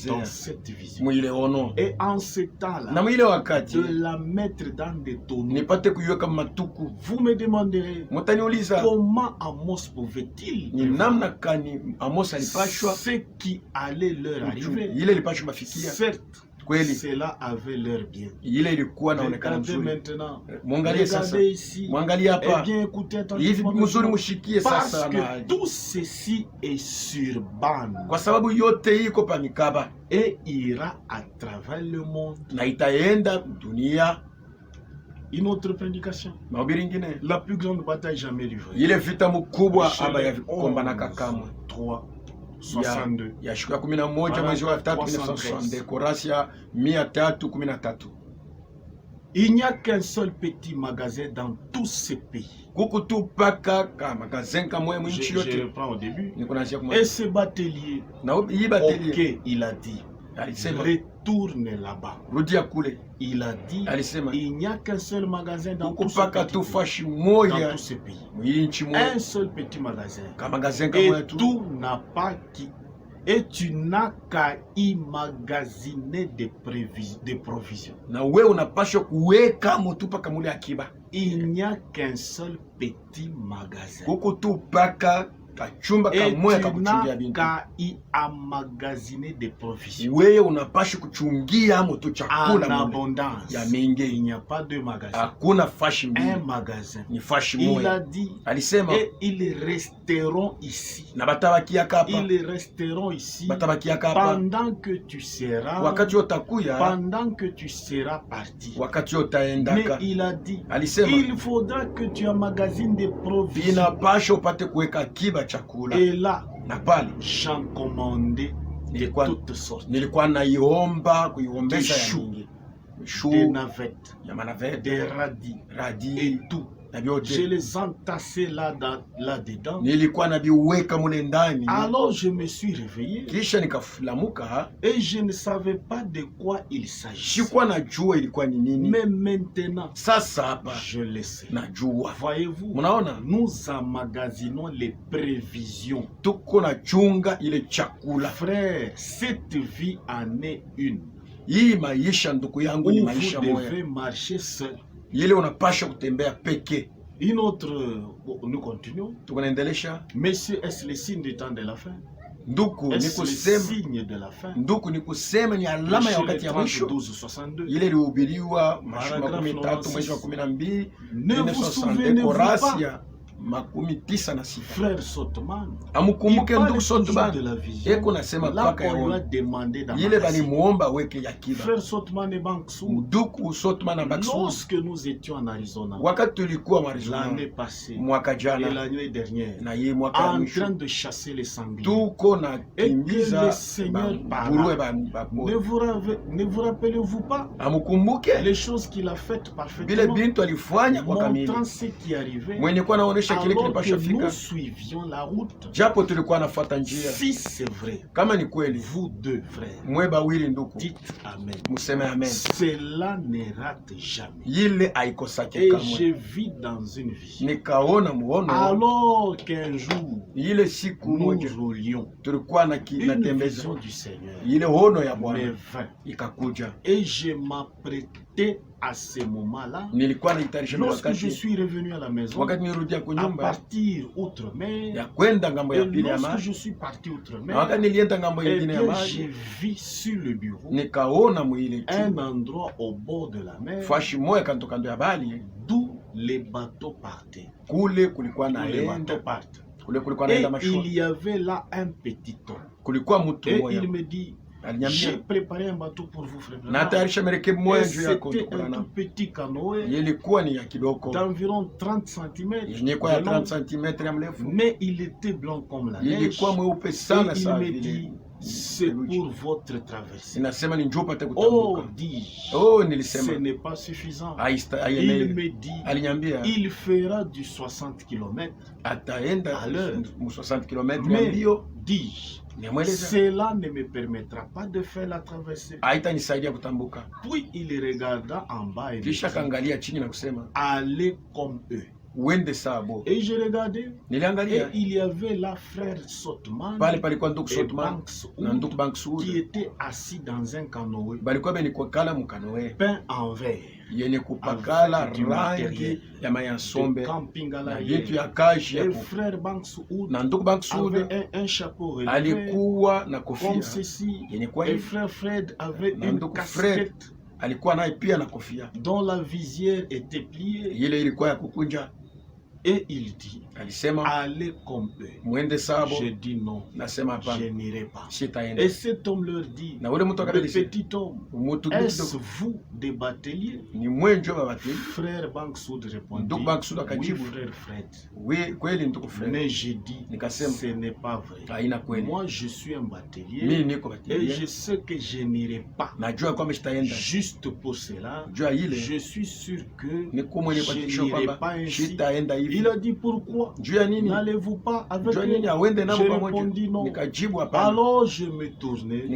B: dans cette vision. Et en ce temps-là, de la mettre dans des tonneaux. Vous me demanderez comment Amos pouvait-il ce qui allait leur arriver. Certes, cela avait l'air bien. Regardez maintenant. Regardez ici. Eh bien, écoutez attentivement. Parce que tout ceci est sur banne. Et ira à travers le monde. Une autre prédication. La plus grande bataille jamais livrée. 62.
C: Ya siku ya 11 mwezi wa 3 1962, Korasia 313.
B: Il n'y a qu'un seul petit magasin dans tous ces pays. Je reprends au début. Et ce batelier, ok, il a dit, retourne là-bas. Il a dit, il n'y a qu'un seul magasin dans tous ces pays. Un seul petit magasin. Et tout n'a pas qui. Et tu n'as qu'à immagasiner des provisions. Il n'y a qu'un seul petit magasin. Et tu n'as qu'à y emmagasiner des provisions. En abondance. Il n'y a pas de magasin. Un magasin. Il a dit, et ils resteront ici. Ils resteront ici pendant que tu seras parti. Mais il a dit, il faudra que tu emmagasines des provisions. Et là, j'en commandais de toutes sortes. Des choux, des navettes, des radis et tout. Je les entassais là-dedans. Alors je me suis réveillé et je ne savais pas de quoi il s'agit. Mais maintenant, je le sais. Voyez-vous, nous emmagasinons les prévisions. Frère, cette vie en est une. Où vous devez marcher seul. Une autre, nous continuons. Messieurs, est-ce le signe du temps de la fin? Est-ce le signe de la fin? Ne vous souvenez-vous pas? Frère Sotman, il parle toujours de la vision. Là, on lui a demandé d'embrasser. Frère Sotman et Banksou, lorsque nous étions en Arizona, l'année passée et l'année dernière, en train de chasser les sangliers, et que le Seigneur parle, ne vous rappelez-vous pas les choses qu'il a faites parfaitement, montrant ce qui arrivait. Alors que nous suivions la route. Si c'est vrai, vous deux frères, dites Amen. Cela ne rate jamais. Et je vis dans une vie. Alors qu'un jour, nous roulions une vision du Seigneur me vint. Et je m'apprêtais à ce moment-là, lorsque je suis revenu à la maison, à partir outre-mer, et lorsque je suis parti outre-mer, eh bien, j'ai vu sur le bureau un endroit au bord de la mer d'où les bateaux partaient. Et il y avait là un petit homme. Et il me dit, j'ai préparé un bateau pour vous, frère. Et c'était un tout petit canoë d'environ 30 cm. Mais il était blanc comme la neige. Et il me dit, c'est pour votre traversée.
C: Oh,
B: dis-je,
C: oh,
B: ce n'est pas suffisant. Il me dit, il fera du 60 km à l'heure. Mais, dis-je, cela ne me permettra pas de faire la traversée. Puis il regarda en bas et me dit, allez comme eux. Et je regardais, et il y avait là frère Sotman et Banks qui était assis dans un canoë peint en verre. Et frère Banks avait un chapeau relevé comme ceci. Et frère Fred avait une casquette dont la visière était pliée. Et il dit, allez comme eux. Je dis non, je n'irai pas. Et cet homme leur dit, le petit homme, est-ce vous des bateliers? Frère Banksoud répondit, oui frère Fred. Mais j'ai dit, ce n'est pas vrai. Moi je suis un batelier et je sais que je n'irai pas. Juste pour cela, je suis sûr que je n'irai pas ainsi. Il a dit pourquoi n'allez-vous pas avec eux? Je répondis non. Alors je me tournai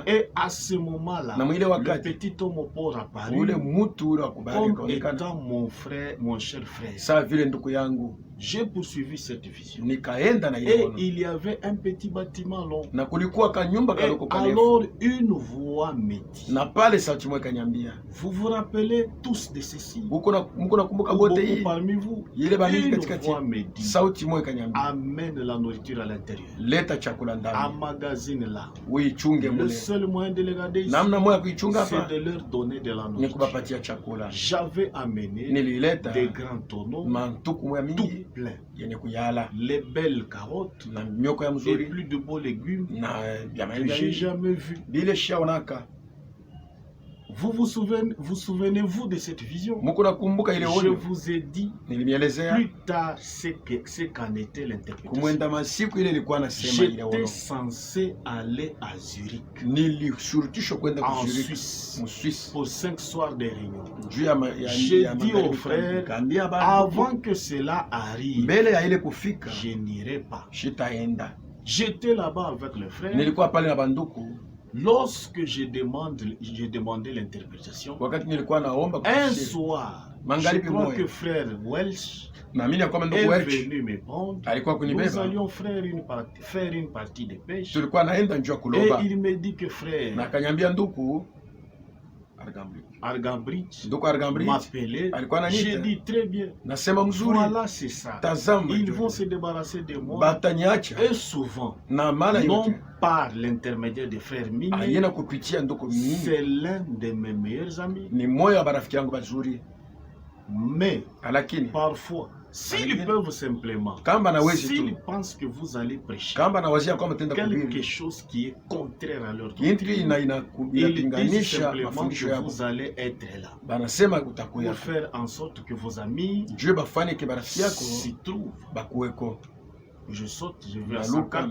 B: et à ce moment-là, le petit homme au port apparut comme étant mon frère, mon cher frère. J'ai poursuivi cette vision. Et il y avait un petit bâtiment long. Et alors une voix me dit, vous vous rappelez tous de ceci? Beaucoup parmi vous. Une voix me dit, amène la nourriture à l'intérieur. Emmagasine là. Le seul moyen de les garder ici, c'est de leur donner de la nourriture. J'avais amené des grands tonneaux tout plein, les belles carottes et plus de beaux légumes que j'ai jamais vus. Vous souvenez-vous de cette vision? Je vous ai dit plus tard ce qu'en était l'interprétation. J'étais censé aller à Zurich, en Suisse, pour 5 soirs de réunion. J'ai dit aux frères, avant que cela arrive, je n'irai pas. J'étais là-bas avec le frère. Lorsque j'ai demandé l'interprétation, un soir, je crois que frère Welsh est venu me prendre. Nous allions faire une partie de pêche. Et il me dit que frère Argambridge m'appelait. J'ai dit très bien. Voilà, c'est ça. Ils vont se débarrasser de moi. Et souvent, non par l'intermédiaire de frère Mini, c'est l'un de mes meilleurs amis. Mais parfois, s'ils peuvent simplement, s'ils pensent que vous allez prêcher quelque chose qui est contraire à leur doctrine, ils disent simplement que vous allez être là pour faire en sorte que vos amis s'y trouvent. Je saute, je vais à 104.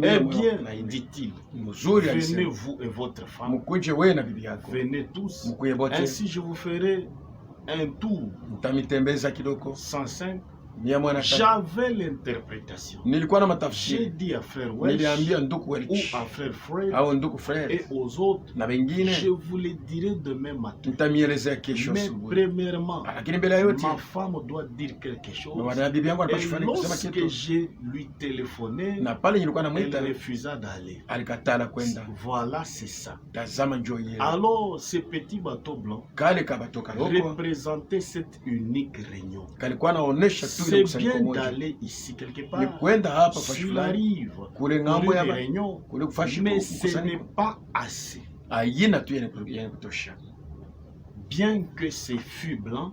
B: Eh bien, dit-il, venez vous et votre femme, venez tous, ainsi je vous ferai un tour 105. J'avais l'interprétation. J'ai dit à frère Welsh ou à frère Fred et aux autres, je vous le dirai demain matin. Mais premièrement, ma femme doit dire quelque chose. Et lorsque j'ai lui téléphoné, elle refusa d'aller. Voilà, c'est ça. Alors, ce petit bateau blanc représentait cette unique réunion. C'est bien d'aller ici quelque part, sur la rive, pour une réunion, mais ce n'est pas assez. Bien que ce fût blanc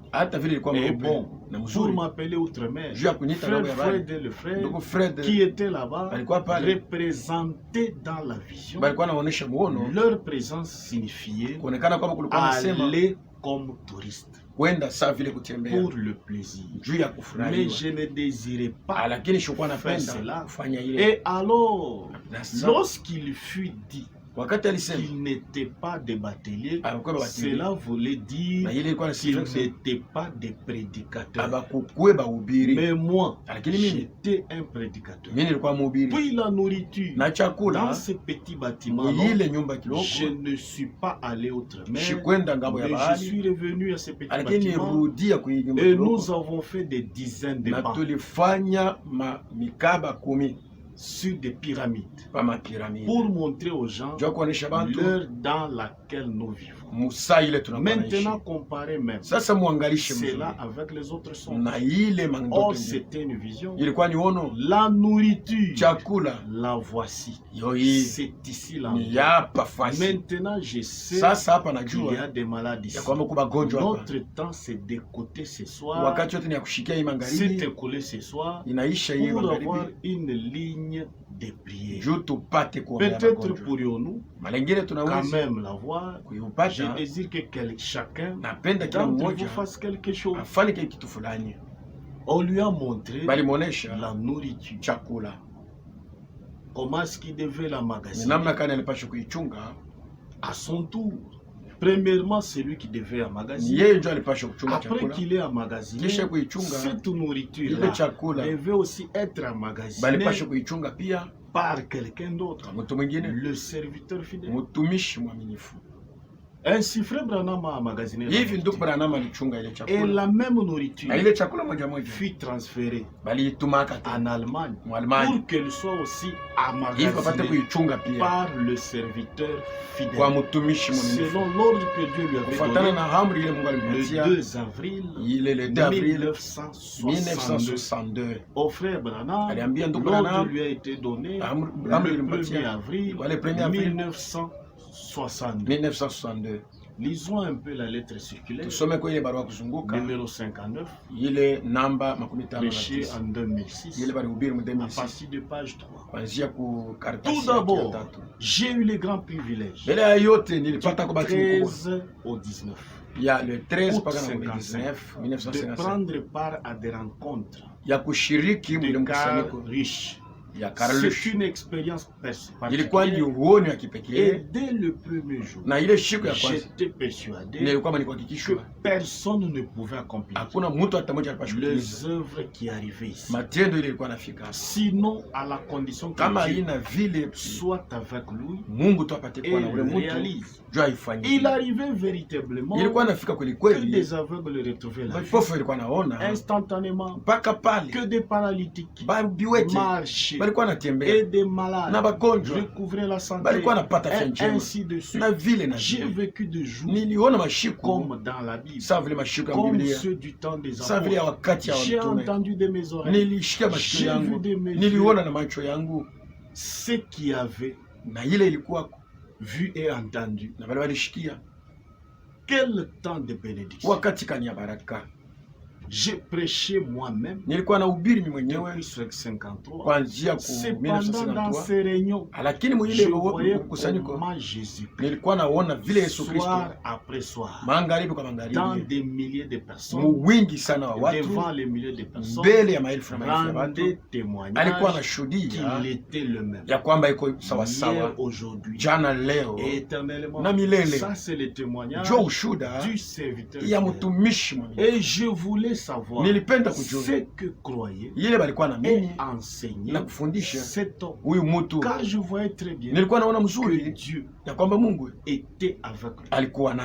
B: et bon pour m'appeler outre-mer, frère Fred et le frère qui était là-bas représentés dans la vision, leur présence signifiait aller comme touriste.
C: Pour
B: le plaisir. Mais je ne désirais pas faire cela. Et alors, lorsqu'il fut dit qu'il n'était pas des bateliers, cela voulait dire qu'il n'était pas des prédicateurs. Mais moi, j'étais un prédicateur. Puis la nourriture, dans ce petit bâtiment, je ne suis pas allé autrement. Mais je suis revenu à ce petit bâtiment et nous avons fait des dizaines de bancs sur des pyramides pour montrer aux gens l'heure dans laquelle nous vivons. Maintenant, comparez même cela avec les autres songes. Or, c'était une vision. La nourriture, la voici. C'est ici là. Maintenant, je sais qu'il y a des maladies. Notre temps, c'est d'écouter ce soir, c'est écoulé ce soir pour avoir une ligne de prière. Peut-être pourrions-nous quand même l'avoir. Je désire que chacun d'entre vous fasse quelque chose. On lui a montré la nourriture. Comment est-ce qu'il devait la magasiner à son tour. Premièrement, c'est lui qui devait emmagasiner. Après qu'il ait emmagasiné, cette nourriture-là devait aussi être emmagasinée par quelqu'un d'autre, le serviteur fidèle. Ainsi, Frère Branham a emmagasiné la nourriture. Et la même nourriture fut transférée en Allemagne pour qu'elle soit aussi emmagasinée par le serviteur fidèle. Selon l'ordre que Dieu lui avait donné, le 2 avril 1962. Au Frère Branham, l'ordre lui a été donné le 1er avril 1962. Lisons un peu la lettre circulaire. Numéro 59. Péché en 2006. À partir de page 3. Tout d'abord, j'ai eu le grand privilège du 13 au 19.
C: Il y a le 13
B: août 1955 de prendre part à des rencontres de cas riches. C'est une expérience particulière. Et dès le premier jour, j'étais persuadé que personne ne pouvait accomplir les œuvres qui arrivaient ici. Sinon, à la condition que Dieu soit avec lui et le réalise. Il arrivait véritablement que des aveugles retrouvaient la vie instantanément, que des paralytiques marchaient et des malades recouvraient la santé, et ainsi de suite. J'ai vécu des jours comme dans la Bible, comme ceux du temps des apôtres. J'ai entendu de mes oreilles, j'ai vu de mes yeux ce qui avait vu et entendu. Quel temps de bénédiction! J'ai prêché moi-même depuis 53. Cependant, dans ces réunions, je voyais comment Jésus-Christ, soir après soir, dans des milliers de personnes, devant les milliers de personnes, rendait témoignage qu'il était le même. Hier, aujourd'hui, et éternellement. Ça, c'est le témoignage du serviteur. Et je voulais savoir ce que croyait et enseigner cet homme, car je voyais très bien que Dieu était avec lui.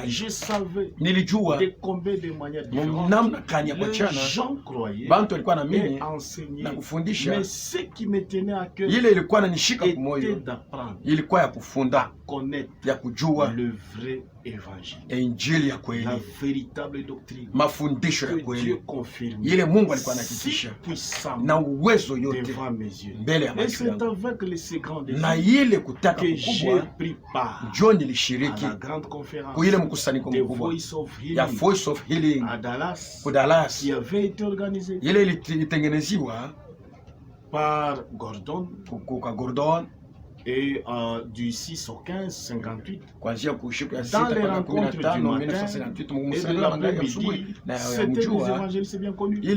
B: Je savais de combien de manières différentes les gens croyaient et enseignaient, mais ce qui me tenait à cœur était d'apprendre à connaître le vrai évangile, la véritable doctrine que Dieu confirme si puissamment devant mes yeux. Et c'est avec ces grands défis que j'ai pris part à la grande conférence The Voice of Healing à Dallas, qui avait été organisée par Gordon Et du 6 au 15, 58,
C: dans
B: les rencontres du matin et de l'après-midi, c'était des évangélistes bien connus qui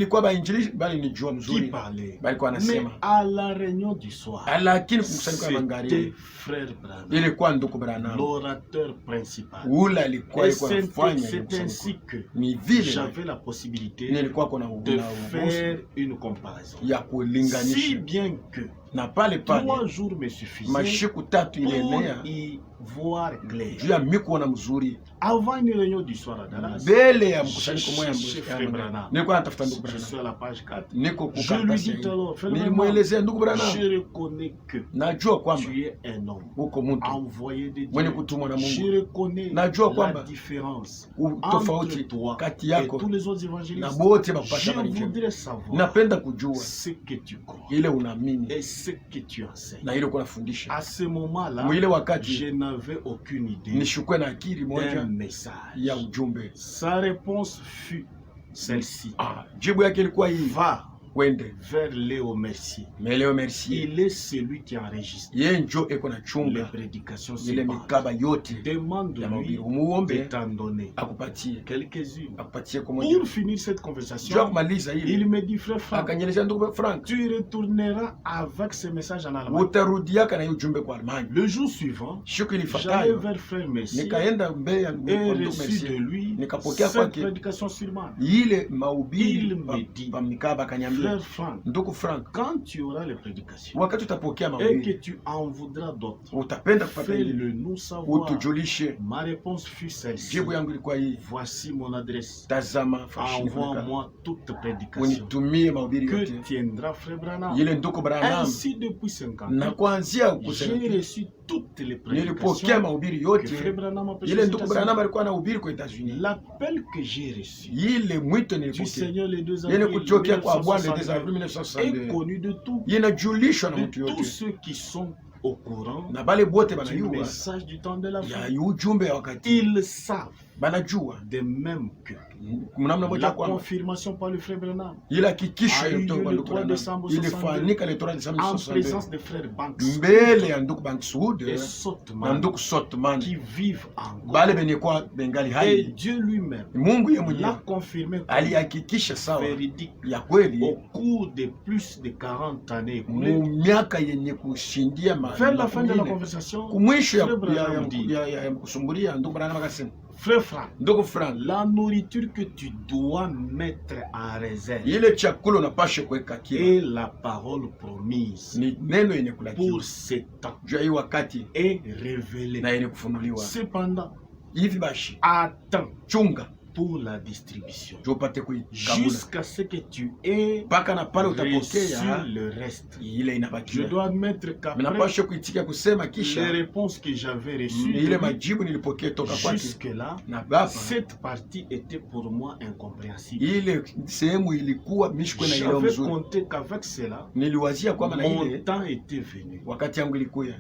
B: parlaient. Mais à la réunion du soir, c'était Frère Branham, l'orateur principal. Et c'est ainsi que j'avais la possibilité de faire une comparaison. Si bien que 3 jours me suffisaient pour y voir clair. Avant une réunion du soir à Dallas, je suis à la page 4. Je lui dis alors, Frère Branham, je reconnais que tu es un homme envoyé de Dieu. Je reconnais la différence entre toi et tous les autres évangélistes. Je voudrais savoir ce que tu crois et ce que tu enseignes. À ce moment-là, je n'avais aucune idée d'un message. Sa réponse fut celle-ci. Va vers Léo Mercier. Il est celui qui enregistre les prédications suivantes. Demande-lui de t'en donner quelques-unes. Pour finir cette conversation, il me dit, frère Franck, tu retourneras avec ce message en Allemagne. Le jour suivant, j'allais vers frère Mercier et reçu de lui cette prédication suivante. Il me dit, Frère Franck, quand tu auras les prédications et que tu en voudras d'autres, fais-le nous savoir. Ma réponse fut celle-ci. Voici mon adresse. Envoie-moi toute prédication que tiendra Frère Branham. Ainsi, depuis 50 ans, j'ai reçu toutes les prédications que Frère Branham a prêchées. L'appel que j'ai reçu du Seigneur le 2 avril 1962 est connu de tous ceux qui sont au courant du message du temps de la fin. Ils savent de même que la confirmation par le frère Branham a eu lieu le 3 décembre 1962 en présence des frères Banks et Sotman qui vivent encore. Et Dieu lui-même l'a confirmé véridique au cours de plus de 40 années écoulées. Vers la fin de la conversation, frère Branham dit, Frère Franck, la nourriture que tu dois mettre en réserve est la parole promise pour ce temps est révélée. Cependant, attends pour la distribution jusqu'à ce que tu aies reçu le reste. Je dois admettre qu'après les réponses que j'avais reçues jusque-là, cette partie était pour moi incompréhensible. J'avais compté qu'avec cela, mon temps était venu,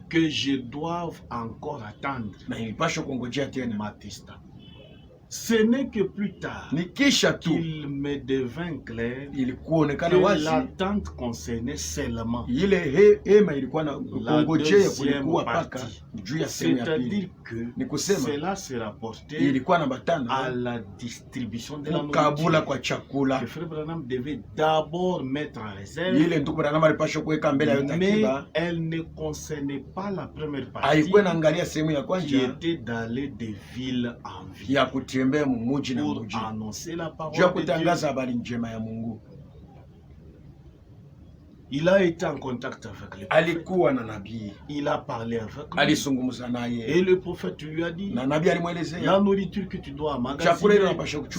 B: que je doive encore attendre ma testament. Ce n'est que plus tard qu'il me devint clair que l'attente concernait seulement la deuxième partie. C'est-à-dire que cela se rapportait à la distribution de la nourriture que Frère Branham devait d'abord mettre en réserve, mais elle ne concernait pas la première partie qui était d'aller de ville en ville pour annoncer la parole de Dieu. Il a été en contact avec le prophète. Il a parlé avec lui. Et le prophète lui a dit, la nourriture que tu dois emmagasiner,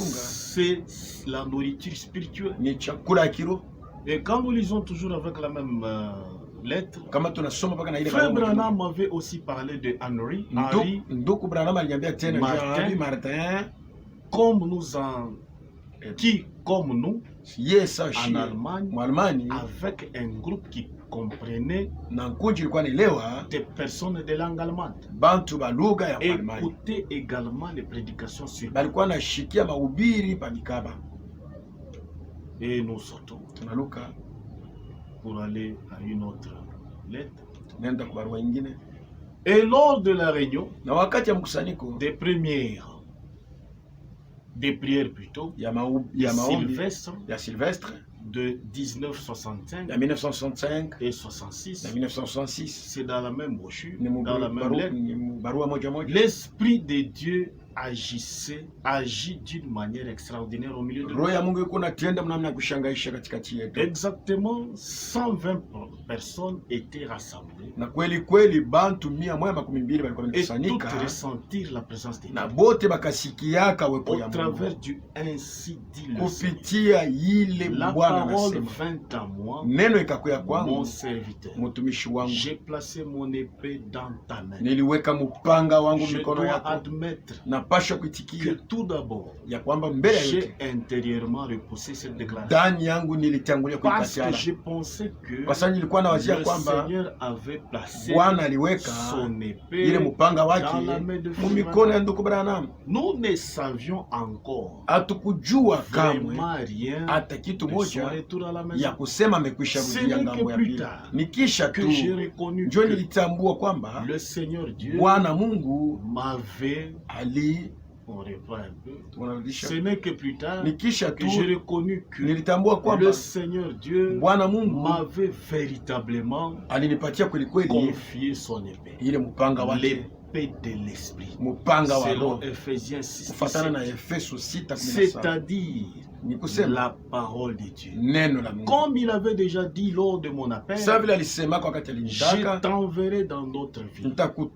B: c'est la nourriture spirituelle. Et quand nous lisons toujours avec la même lettre, Frère Branham avait aussi parlé de Henry Martin, comme nous en Allemagne, avec un groupe qui comprenait des personnes de langue allemande. Écoutez également les prédications sur et nous sortons pour aller à une autre lettre.
C: nenda kwa barua nyingine.
B: Et lors de la réunion,
C: na wakati ya mkusanyiko
B: des prières plutôt,
C: ya maombi ya Sylvestre
B: de 1965
C: ya 1965
B: et 66,
C: ya 1966,
B: c'est dans la même brochure,
C: dans
B: la même lettre. L'Esprit de Dieu agit d'une manière extraordinaire au milieu de nous. Exactement 120 personnes étaient rassemblées et toutes ressentirent la présence de Dieu au travers du ainsi dit le Seigneur. La parole vint à moi, mon serviteur. J'ai placé mon épée dans ta main. Je dois admettre que tout d'abord, j'ai intérieurement repoussé cette déclaration parce que je pensais que le Seigneur avait placé son épée dans la main de Frère. Nous ne savions encore vraiment rien de son retour à la maison. Ce n'est que plus tard que j'ai reconnu que le Seigneur Dieu m'avait... On reprend un peu. Ce n'est que plus tard que j'ai reconnu que le Seigneur Dieu m'avait véritablement confié son épée. L'épée de l'esprit. Selon Ephésiens 6, c'est-à-dire la parole de Dieu. Comme il avait déjà dit lors de mon appel, je t'enverrai dans d'autres villes pour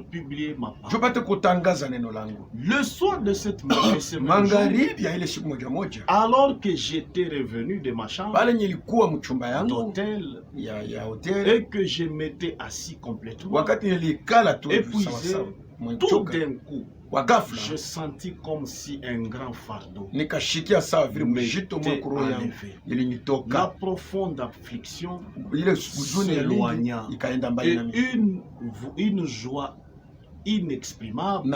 B: publier ma parole. Le soir de cette même jour, alors que j'étais revenu de ma chambre d'hôtel et que je m'étais assis complètement épuisé, tout d'un coup, je sentis comme si un grand fardeau m'était enlevé. La profonde affliction s'éloigna et une joie inexprimable,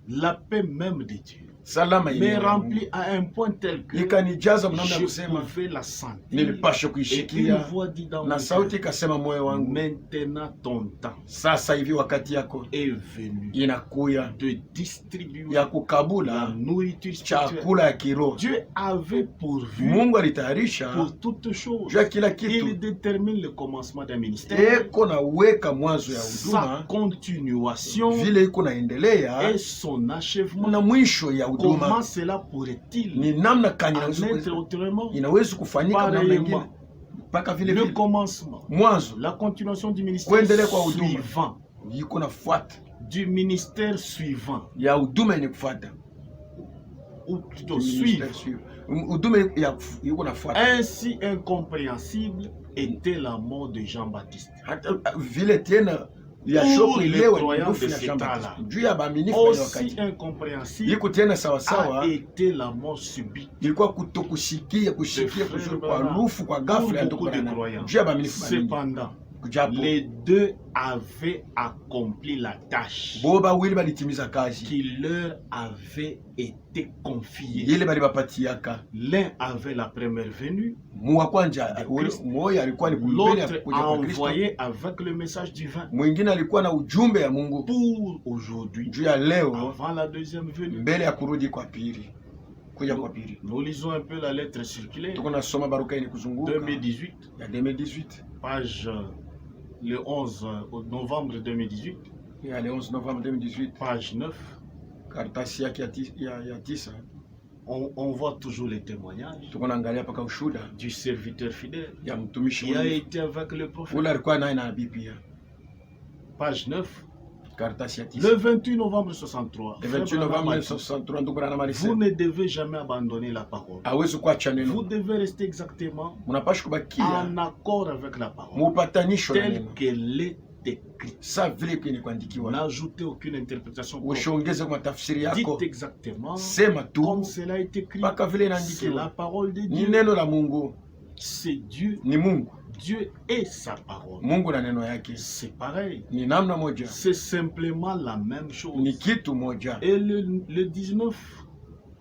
B: la paix même de Dieu me remplit à un point tel que je pouvais la sentir. Et une voix dit dans mon cœur, maintenant ton temps est venu de distribuer la nourriture spirituelle. Dieu avait pourvu pour toutes choses. Il détermine le commencement d'un ministère, sa continuation et son achèvement. Comment cela pourrait-il en être autrement? Pareillement, le commencement, la continuation du ministère suivant, du ministère suivant, ou plutôt suivre, ainsi incompréhensible était la mort de Jean-Baptiste. Pour les croyants de ce temps-là, aussi incompréhensible a été la mort subite de frères beaucoup de croyants. Cependant, les deux avaient accompli la tâche qui leur avait été confiée. L'un avait la première venue, l'autre envoyé avec le message divin pour aujourd'hui, avant la deuxième venue. Nous lisons un peu la lettre circulaire 2018, page le 11 novembre 2018, page 9. On voit toujours les témoignages du serviteur fidèle qui a été avec le prophète. Page 9. Le 28 novembre 1963, vous ne devez jamais abandonner la parole. Vous devez rester exactement en accord avec la parole, telle qu'elle est écrite. N'ajoutez aucune interprétation. Dites exactement comme cela est écrit. C'est la parole de Dieu. C'est Dieu. Dieu est sa parole. C'est pareil. C'est simplement la même chose. Et le 19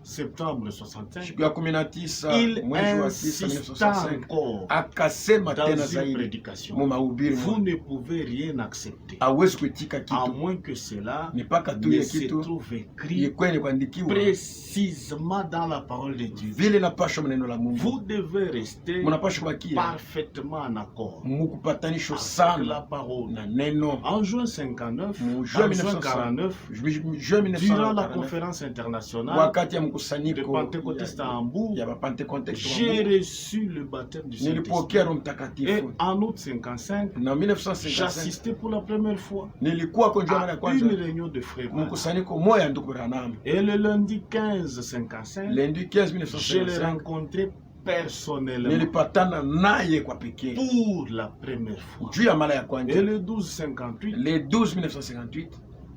B: septembre 65,
C: siku ya 19
B: il
C: mwezi wa 9
B: insista
C: 1965
B: encore
C: akasema tena
B: dans une
C: zaidi
B: prédication.
C: mu mahubiri,
B: Vous ne pouvez rien accepter
C: hawezi kuitika
B: à
C: kitu
B: moins que cela
C: mipaka tu
B: ne
C: ya
B: se
C: kitu
B: trouve écrit
C: ikweni kuandikiwa
B: précisément dans la parole de Dieu.
C: vile napashwa maneno la Mungu.
B: Vous devez rester
C: Munapashwa bakia
B: parfaitement en accord
C: mukupatanisho
B: avec
C: sana
B: la parole.
C: na neno.
B: En juin 59,
C: Mu
B: en
C: juin
B: juin 49,
C: 1949
B: durant la conférence internationale
C: wakati ya
B: de
C: mkusanyiko
B: Pentecôtistes à Hambourg,
C: ya Pentecoste
B: j'ai reçu le baptême du Saint-Esprit.
C: nilipokea Roho
B: Et
C: Mtakatifu
B: en août 55,
C: na 1955
B: j'assistais pour la première fois
C: nilikuwa konjwa mara ya
B: à
C: kwanza
B: une réunion de frères Branham.
C: mkusanyiko moya ndugu Branham.
B: Et le lundi 15 55,
C: Lundi 15
B: je l'ai
C: 1955
B: rencontré personnellement
C: nilipatana naye kwa pekee
B: pour la première fois.
C: juu ya mara ya
B: Et
C: kwanza
B: le 12 58,
C: le 12 1958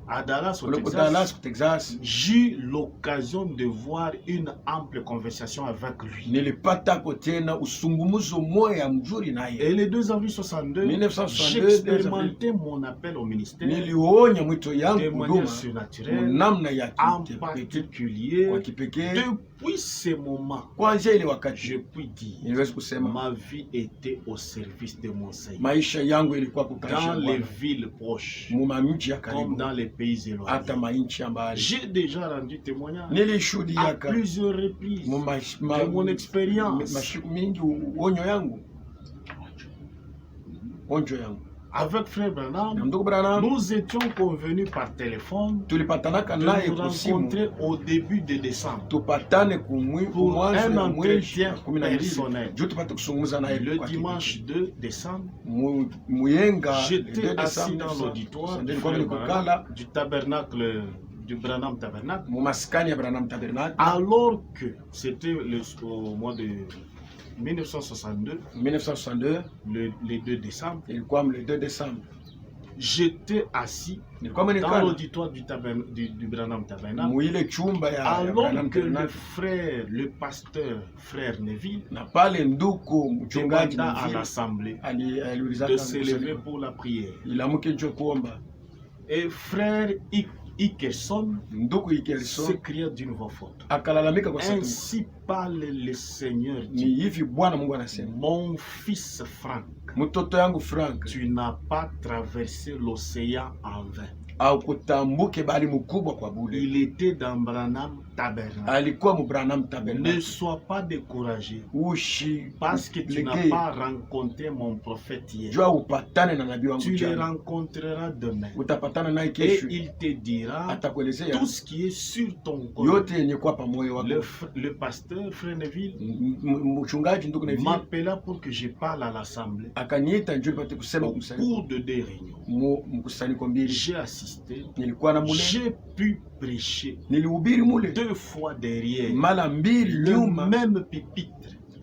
B: à Dallas, au
C: kule
B: Texas,
C: Dallas Texas,
B: j'ai eu l'occasion de voir une ample conversation avec lui.
C: nilipata ko tena usungumuzo moya mzuri naye.
B: Et le 2 avril 62,
C: 1962,
B: j'expérimentais mon appel au ministère
C: Nilionya mwito
B: de
C: yangu
B: manière
C: huduma
B: surnaturelle,
C: namna ya
B: en
C: kipekee
B: particulier.
C: kwa kipekee.
B: Depuis ce moment,
C: Kwanza ile
B: je
C: wakati
B: puis dire,
C: niwezi kusema
B: ma vie était au service de mon Seigneur.
C: maisha yangu ilikuwa
B: Dans
C: kukasha
B: les
C: Bwana
B: villes proches,
C: mu mamiji ya
B: comme
C: karibu
B: dans les pays éloignés.
C: hata mainchi ya mbali.
B: J'ai déjà rendu témoignage à
C: Nilishuhudiaka
B: plusieurs reprises
C: mu
B: de mon expérience
C: mashiku mingi onyo yangu
B: avec Frère
C: na
B: Branham.
C: ndugu Branham.
B: Nous étions convenus par téléphone
C: Tulipatanaka
B: de
C: naye
B: nous
C: kusimu
B: rencontrer au début de décembre
C: tupatane
B: pour
C: kumwanzo
B: un
C: ya mwezi
B: entretien
C: 12
B: personnel.
C: juu tupate kusungumuza naye
B: Le
C: kwa
B: dimanche 2 décembre,
C: muyenga
B: j'étais assis dans l'auditoire du
C: nilikuwa
B: Frère
C: nikukala
B: Branham, du tabernacle, du Branham Tabernacle,
C: mu maskani ya Branham Tabernacle
B: alors que c'était au mois de 1962,
C: 1962,
B: le 2 décembre.
C: ilikuwa le 2 décembre.
B: J'étais assis
C: Nilikuwa
B: dans
C: mnikala
B: l'auditoire du Branham Tabernacle,
C: muile chumba ya
B: alors
C: Branham
B: que le
C: Tabernacle,
B: frère, le pasteur, frère Neville,
C: na pale nduku mchungaji
B: demanda à
C: Neville
B: l'assemblée
C: aliulizaka
B: de s'élever pour la prière.
C: ilamuke njo kuomba.
B: Et frère Ickerson
C: Nduku Ikelson
B: s'écria d'une voix forte:
C: akalalamika kwa sauti,
B: ainsi parle le Seigneur
C: ni
B: Dieu.
C: hivi Bwana Mungu anasema,
B: Mon fils Frank,
C: mtoto yangu Frank,
B: tu n'as pas traversé l'océan en vain.
C: au kutambuke bali mkubwa kwa bure.
B: Il était dans Branham Tabernacle.
C: Alikuwa mu Branham
B: Ne
C: Tabernacle.
B: sois pas découragé
C: Ushi
B: parce que tu n'as
C: legee,
B: pas rencontré mon prophète hier.
C: jua upatane na nabii wangu
B: Tu le
C: jana,
B: rencontreras demain.
C: utapatana naye
B: Et
C: kesho,
B: il te dira
C: atakuelezea
B: tout ce qui est sur ton cœur.
C: yote yenye kwa pamoyo wako.
B: Le pasteur, frère Neville,
C: Mchungaji ndugu Neville
B: m'appela pour que je parle à l'assemblée.
C: akaniita njoo nipate kusema
B: Au
C: kumsalimu
B: cours de 2 réunions,
C: mkusanyiko mbili.
B: j'ai assisté,
C: Nilikuwa na mule,
B: j'ai pu prêcher
C: nilihubiri mule
B: 2 fois derrière
C: mara mbili
B: le
C: nyuma
B: même pupitre.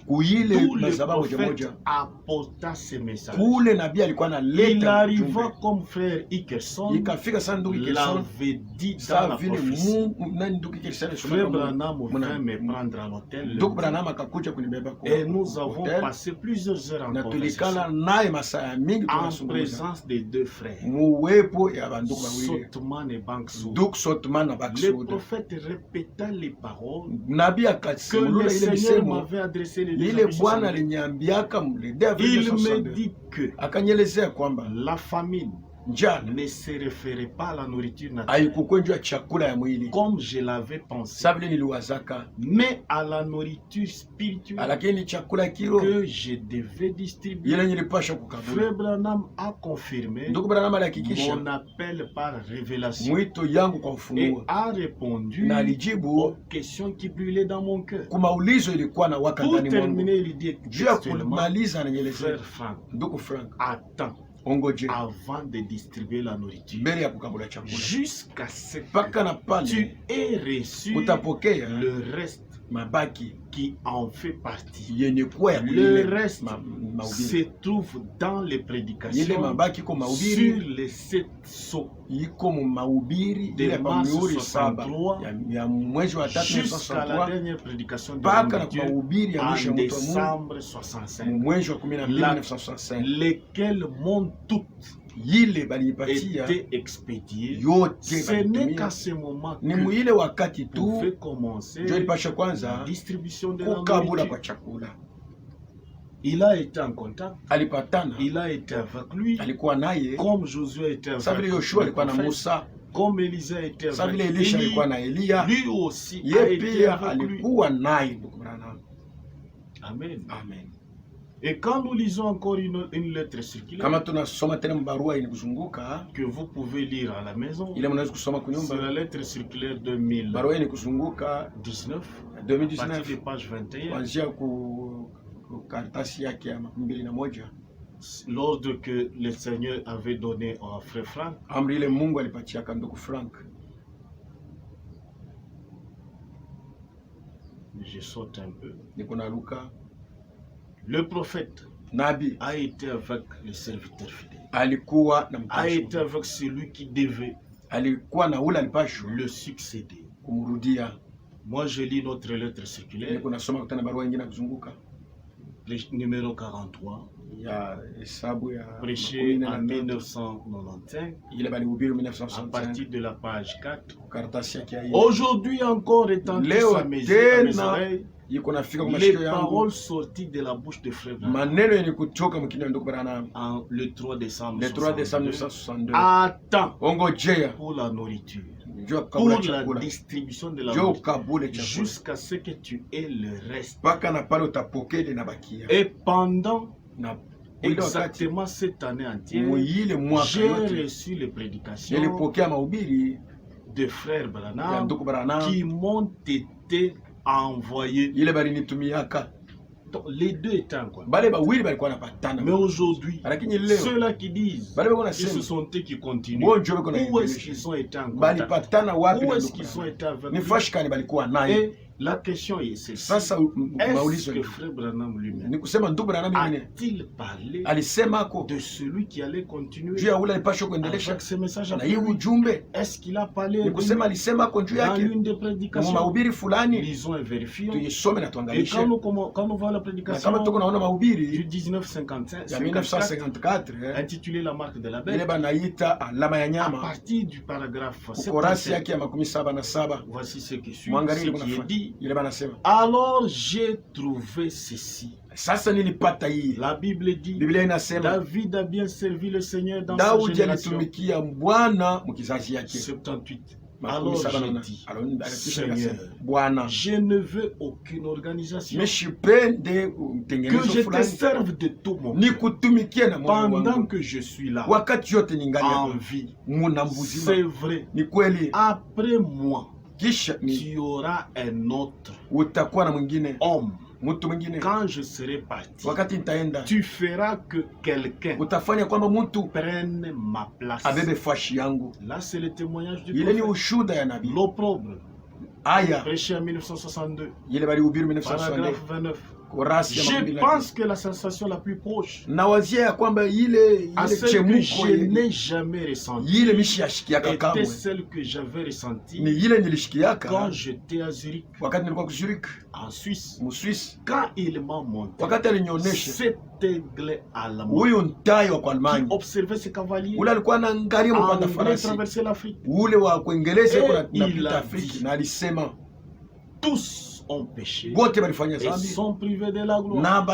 C: kuile
B: Tout le
C: madhabahu moja
B: prophète
C: moja
B: apporta ses messages.
C: kule nabii alikuwa
B: Il
C: analeta
B: arriva
C: ujumbe.
B: comme frère Ickerson
C: Ikafika sana ndugu Ikelson
B: l'avait dit dans
C: saa
B: la
C: vile
B: prophétie.
C: nani ndugu Ikelson
B: Frère
C: alisema
B: Branham vint me prendre à l'hôtel le
C: ndugu
B: midi.
C: Branham akakuja kunibeba kwa
B: Et nous avons
C: hotel,
B: passé plusieurs heures en
C: na tulikala
B: conversation
C: naye masaa mingi
B: en
C: tunazungumza
B: présence des 2 frères,
C: muwepo ya bandugu wawili
B: Sotman et Banksoud.
C: Ndugu Sotman na
B: Le
C: Baksuda.
B: prophète répéta les paroles
C: Nabii
B: que
C: akasimula
B: le
C: ile
B: Seigneur
C: misemo
B: m'avait adressées le
C: ile
B: 2
C: Bwana
B: avril.
C: aliniambiaka mlidea
B: Il me dit que
C: akanyelezea kwamba
B: la famine
C: njala
B: ne se référait pas à la nourriture naturelle,
C: haikukuwa njuu ya chakula ya mwili
B: comme je l'avais pensé,
C: sa vile niliwazaka,
B: mais à la nourriture spirituelle
C: lakini chakula kiro
B: que je devais distribuer.
C: ile nilipasha kukabula.
B: Frère Branham a confirmé
C: Ndugu Branham alihakikisha
B: mon appel par révélation
C: mwito yangu kwa
B: et
C: ufunuo
B: a répondu
C: na
B: aux
C: alijibu
B: questions qui brûlaient dans mon cœur.
C: kumaulizo ilikuwa na waka
B: Pour
C: ndani mwangu.
B: terminer, il dit
C: Juu ya
B: textuellement,
C: kumaliza ananyelezea,
B: frère Frank,
C: ndugu Frank,
B: attends
C: ongoje
B: avant de distribuer la nourriture
C: mbele ya kukabula chakula
B: jusqu'à ce
C: mpaka na
B: que
C: pale
B: tu aies reçu
C: utapokea
B: le reste
C: mabaki
B: qui en fait partie.
C: yenye kuwa ya
B: Le
C: kulile
B: reste
C: mahubiri.
B: se trouve dans les
C: Ile
B: prédications
C: mabaki iko
B: sur
C: mahubiri,
B: les 7 sceaux
C: iko mu mahubiri
B: de
C: ile
B: mars
C: mihuri saba
B: 63
C: ya mwezi wa tatu
B: jusqu'à la
C: 1963
B: dernière prédication de
C: mpaka na
B: Dieu
C: mahubiri ya mwisho
B: en
C: ya mtu wa Mungu
B: décembre
C: mu
B: 65,
C: mwezi wa 12 1965,
B: lesquelles montrent toutes était expédié. Ce n'est qu'à ce moment que pouvait commencer la distribution de la nourriture. Il a été en contact. Il a été avec lui. Comme Josué était avec lui. Comme Élisée était avec lui. Lui aussi a été avec lui. Amen.
C: Amen.
B: Et quand nous lisons encore une lettre circulaire que vous pouvez lire à la maison, c'est la lettre circulaire 2019, à partir de page 21, l'ordre que le Seigneur avait donné à frère Franck. Je saute un peu. Le prophète
C: Nabi
B: a été avec le serviteur fidèle. A été avec celui qui devait le succéder. Moi, je lis notre lettre circulaire, numéro 43, prêché en 1995, à partir de la page 4. Aujourd'hui encore étant à mes oreilles, les paroles sorties de la bouche de frère Branham le 3 décembre 1962. Attends pour la nourriture, pour la distribution de la nourriture, jusqu'à ce que tu aies le reste. Et pendant exactement cette année entière, j'ai reçu les prédications de frère Branham qui m'ont été envoyés. Donc, les deux étaient en contact. Mais aujourd'hui, ceux-là qui disent que ce sont eux qui continuent, où est-ce qu'ils ont été en contact? Où est-ce qu'ils ont été avec lui? Et la question est celle-ci. Est-ce que frère Branham lui-même a-t-il parlé de celui qui allait continuer avec ce message après lui? Est-ce qu'il a parlé de lui dans l'une des prédications? Lisons et vérifions. Et quand nous voyons la prédication du 1954, intitulée La marque de la bête, à partir du paragraphe 77, voici ce qui suit, ce qui est dit. Alors j'ai trouvé ceci. La Bible dit, David a bien servi le Seigneur dans sa génération. 78. Alors j'ai dit, Seigneur, je ne veux aucune organisation, que je te serve de tout mon cœur pendant que je suis là, en vie. C'est vrai, après moi, tu auras un autre homme. Quand je serai parti, tu feras que quelqu'un prenne ma place. Là, c'est le témoignage du prophète. L'opprobre, prêché en 1962, paragraphe 29. Je pense que la sensation la plus proche à celle que je n'ai jamais ressentie était celle que j'avais ressentie quand j'étais à Zurich, en Suisse, quand il m'a montré cet aigle allemand qui observait ses cavaliers en train traverser l'Afrique. Et il a dit, tous ont péché et sont privés de la gloire.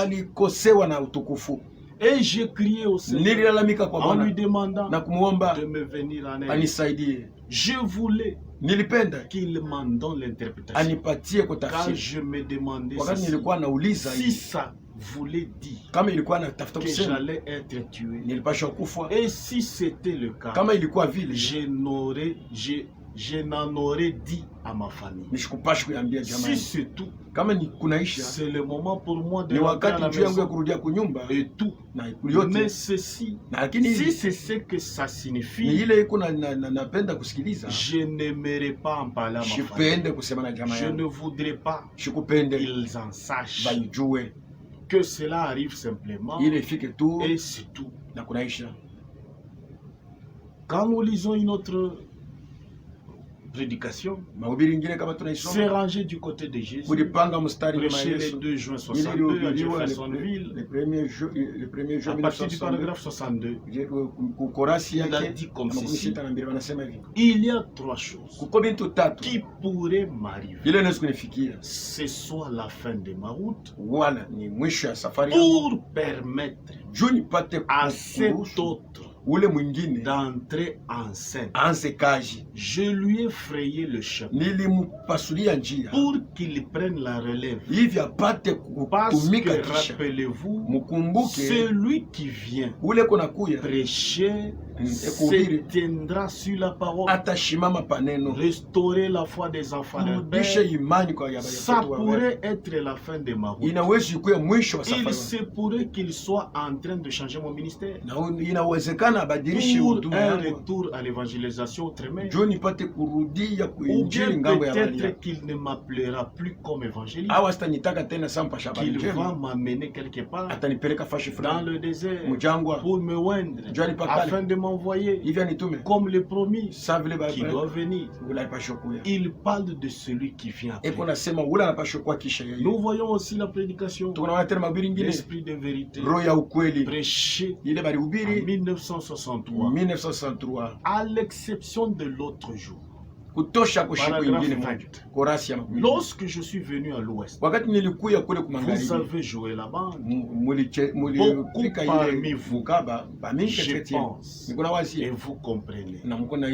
B: Et j'ai crié au Seigneur en lui demandant de me venir en aide. Je voulais qu'il m'en donne l'interprétation. Quand je me demandais si ça voulait dire que j'allais être tué. Et si c'était le cas, je n'en aurais dit à ma famille. Si c'est tout, c'est le moment pour moi de rentrer à la maison et tout. Mais ceci, si c'est ce que ça signifie, je n'aimerais pas en parler à ma famille. Je ne voudrais pas qu'ils en sachent. Que cela arrive simplement et c'est tout. Quand nous lisons une autre prédication, s'est rangé du côté de Jésus, prêché le 2 juin 62 à Jeffersonville, à partir du paragraphe 62, il a dit comme ceci: il y a 3 choses qui pourraient m'arriver. C'est soit la fin de ma route, pour permettre à cet autre d'entrer en scène. Je lui ai frayé le chemin pour qu'il prenne la relève. Parce que, rappelez-vous, celui qui vient prêcher s'éteindra sur la parole, restaurer la foi des enfants d'un père. Ça pourrait être la fin de ma route. Il se pourrait qu'il soit en train de changer mon ministère pour un retour à l'évangélisation autrement, ou bien peut-être qu'il ne m'appellera plus comme évangéliste, qu'il va m'amener quelque part dans le désert pour me oindre afin de m'envoyer comme le promis qui doit venir. Il parle de celui qui vient après. Nous voyons aussi la prédication, l'esprit de vérité, prêché en 1963, à l'exception de l'autre jour. Lorsque je suis venu à l'ouest, vous avez joué la bande. Beaucoup parmi vous, je pense, et vous comprenez.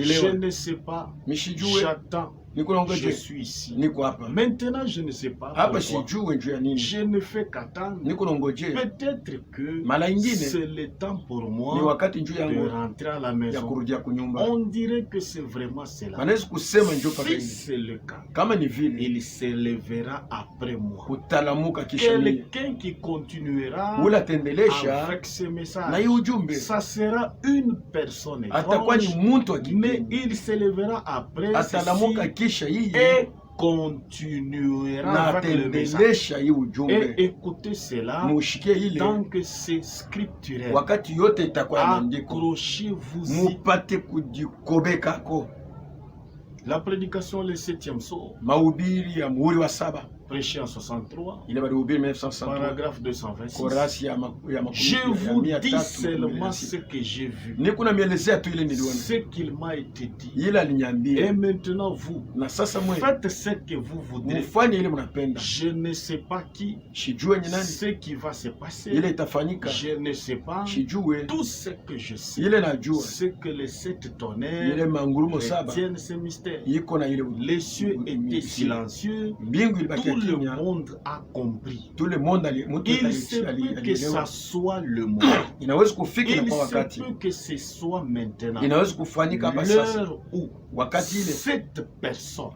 B: Je ne sais pas, j'attends. Je suis ici. Maintenant, je ne sais pas pourquoi. Je ne fais qu'attendre. Peut-être que c'est le temps pour moi de rentrer à la maison. On dirait que c'est vraiment cela. Si c'est le cas, il s'élèvera après moi. Quelqu'un qui continuera avec ce message, ça sera une personne étrange, mais il s'élèvera après et continuera avec le message. Et écoutez cela, tant que c'est scripturel, accrochez-vous-y. La prédication, le 7e sceau, prêché en 63, paragraphe 226. Je vous dis seulement ce que j'ai vu, ce qu'il m'a été dit. Et maintenant vous, faites ce que vous voudrez. Je ne sais pas ce qui va se passer. Je ne sais pas. Tout ce que je sais, c'est que les 7 tonnerres retiennent ce mystère. Les cieux étaient silencieux. Tout le monde a compris. Il se peut que ça soit le moment. Il se peut que ce soit maintenant. L'heure où cette personne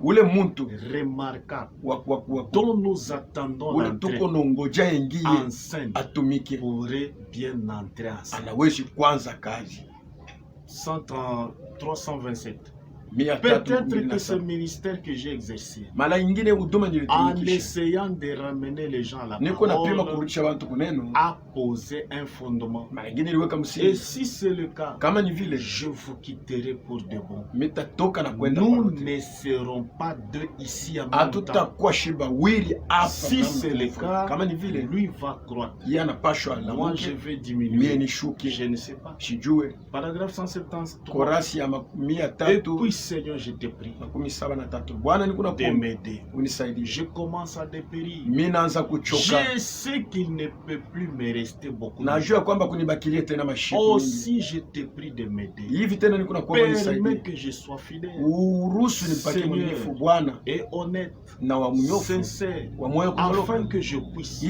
B: remarquable dont nous attendons l'entrée en scène pourrait bien entrer en scène. 327. Peut-être que ce ministère que j'ai exercé, en essayant de ramener les gens à la parole, a posé un fondement. Et si c'est le cas, je vous quitterai pour de bon. Nous ne serons pas deux ici en même temps. Si c'est le cas, lui va croître. Moi, je vais diminuer. Je ne sais pas. Paragraphe 173. Et puis, Seigneur, je te prie de m'aider. Je commence à dépérir. Je sais qu'il ne peut plus me rester beaucoup de temps. Aussi, je te prie de m'aider. Permets que je sois fidèle, Seigneur, et honnête, sincère, afin que je puisse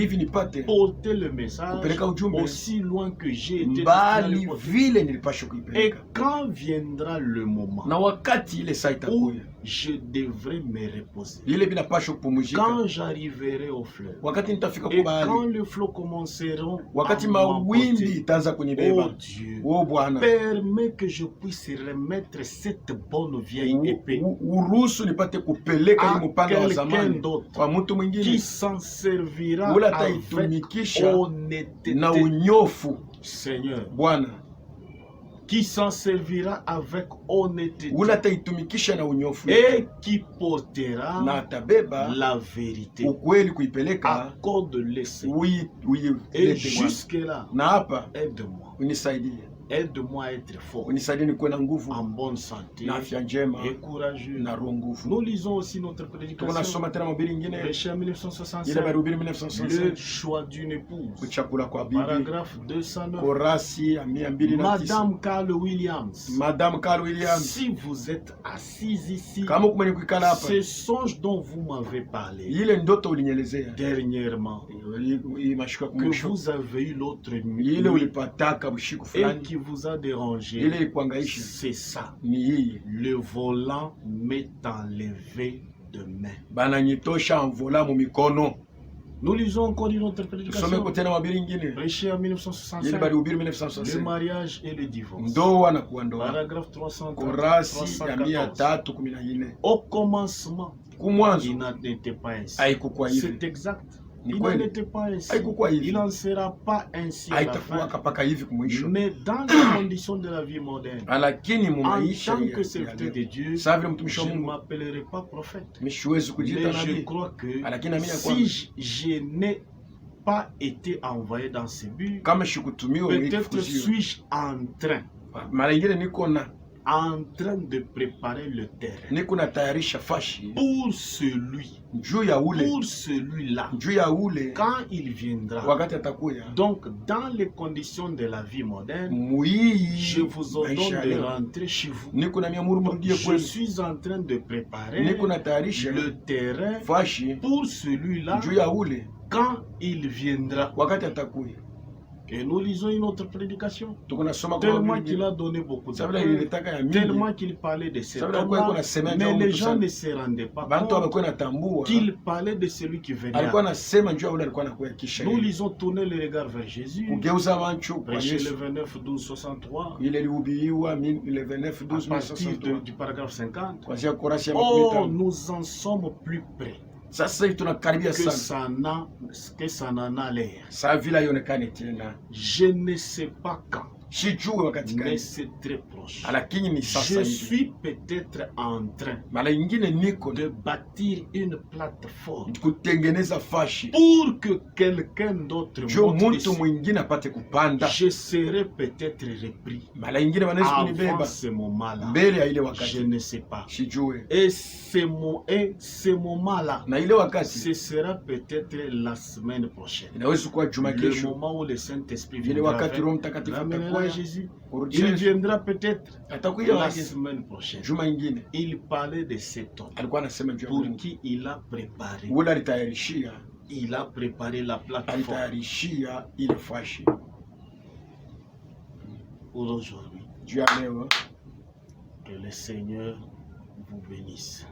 B: porter le message aussi loin que j'ai été. Et quand viendra le moment où je devrais me reposer, quand j'arriverai au fleuve, et quand le flot commenceront à m'emporter, oh Dieu, permets que je puisse remettre cette bonne vieille épée à quelqu'un d'autre qui s'en servira avec honnêteté. Seigneur, qui s'en servira avec honnêteté
C: na
B: et qui portera la vérité. Accorde-le, Seigneur. Et jusque-là, aide-moi. Aide-moi à être fort, en bonne santé et courageux. Nous lisons aussi notre prédication, Péché 1965, le choix d'une épouse, paragraphe 209. Madame Carl Williams, si vous êtes assise ici, ce songe dont vous m'avez parlé dernièrement, que vous avez eu l'autre nuit et qui vous a dérangé, c'est ça. Le volant m'est enlevé de main. Nous lisons encore une autre prédication, Péché en 1965, le mariage et le divorce, paragraphe 314. Au commencement, il n'était pas ainsi. C'est exact. Il n'en était pas ainsi. Il n'en sera pas ainsi à la fin. Mais dans les conditions de la vie moderne, en tant que serviteur de Dieu, je ne m'appellerai pas prophète. Mais je crois que si je n'ai pas été envoyé dans ce but, peut-être suis-je en train de préparer le terrain pour celui-là, quand il viendra. Donc, dans les conditions de la vie moderne, je vous ordonne de rentrer chez vous. Je suis en train de préparer le terrain pour celui-là, quand il viendra. Et nous lisons une autre prédication. Tellement qu'il a donné beaucoup de tellement qu'il parlait de cet homme-là, mais les gens ne se rendaient pas compte qu'il parlait de celui qui venait. Nous lisons tourner le regard vers Jésus. Prêcher le 29, 12, 63. À partir du paragraphe 50. Oh, nous en sommes plus près que ça n'en a l'air. Je ne sais pas quand, mais c'est très proche. Je suis peut-être en train de bâtir une plateforme pour que quelqu'un d'autre monte ici. Je serai peut-être repris avant ce moment-là. Je ne sais pas. Et ce moment-là, ce sera peut-être la semaine prochaine. Le moment où le Saint-Esprit viendra à Jésus. Il viendra peut-être la semaine prochaine. Il parlait de cet homme pour qui il a préparé. Il a préparé la plateforme pour aujourd'hui. Que le Seigneur vous bénisse.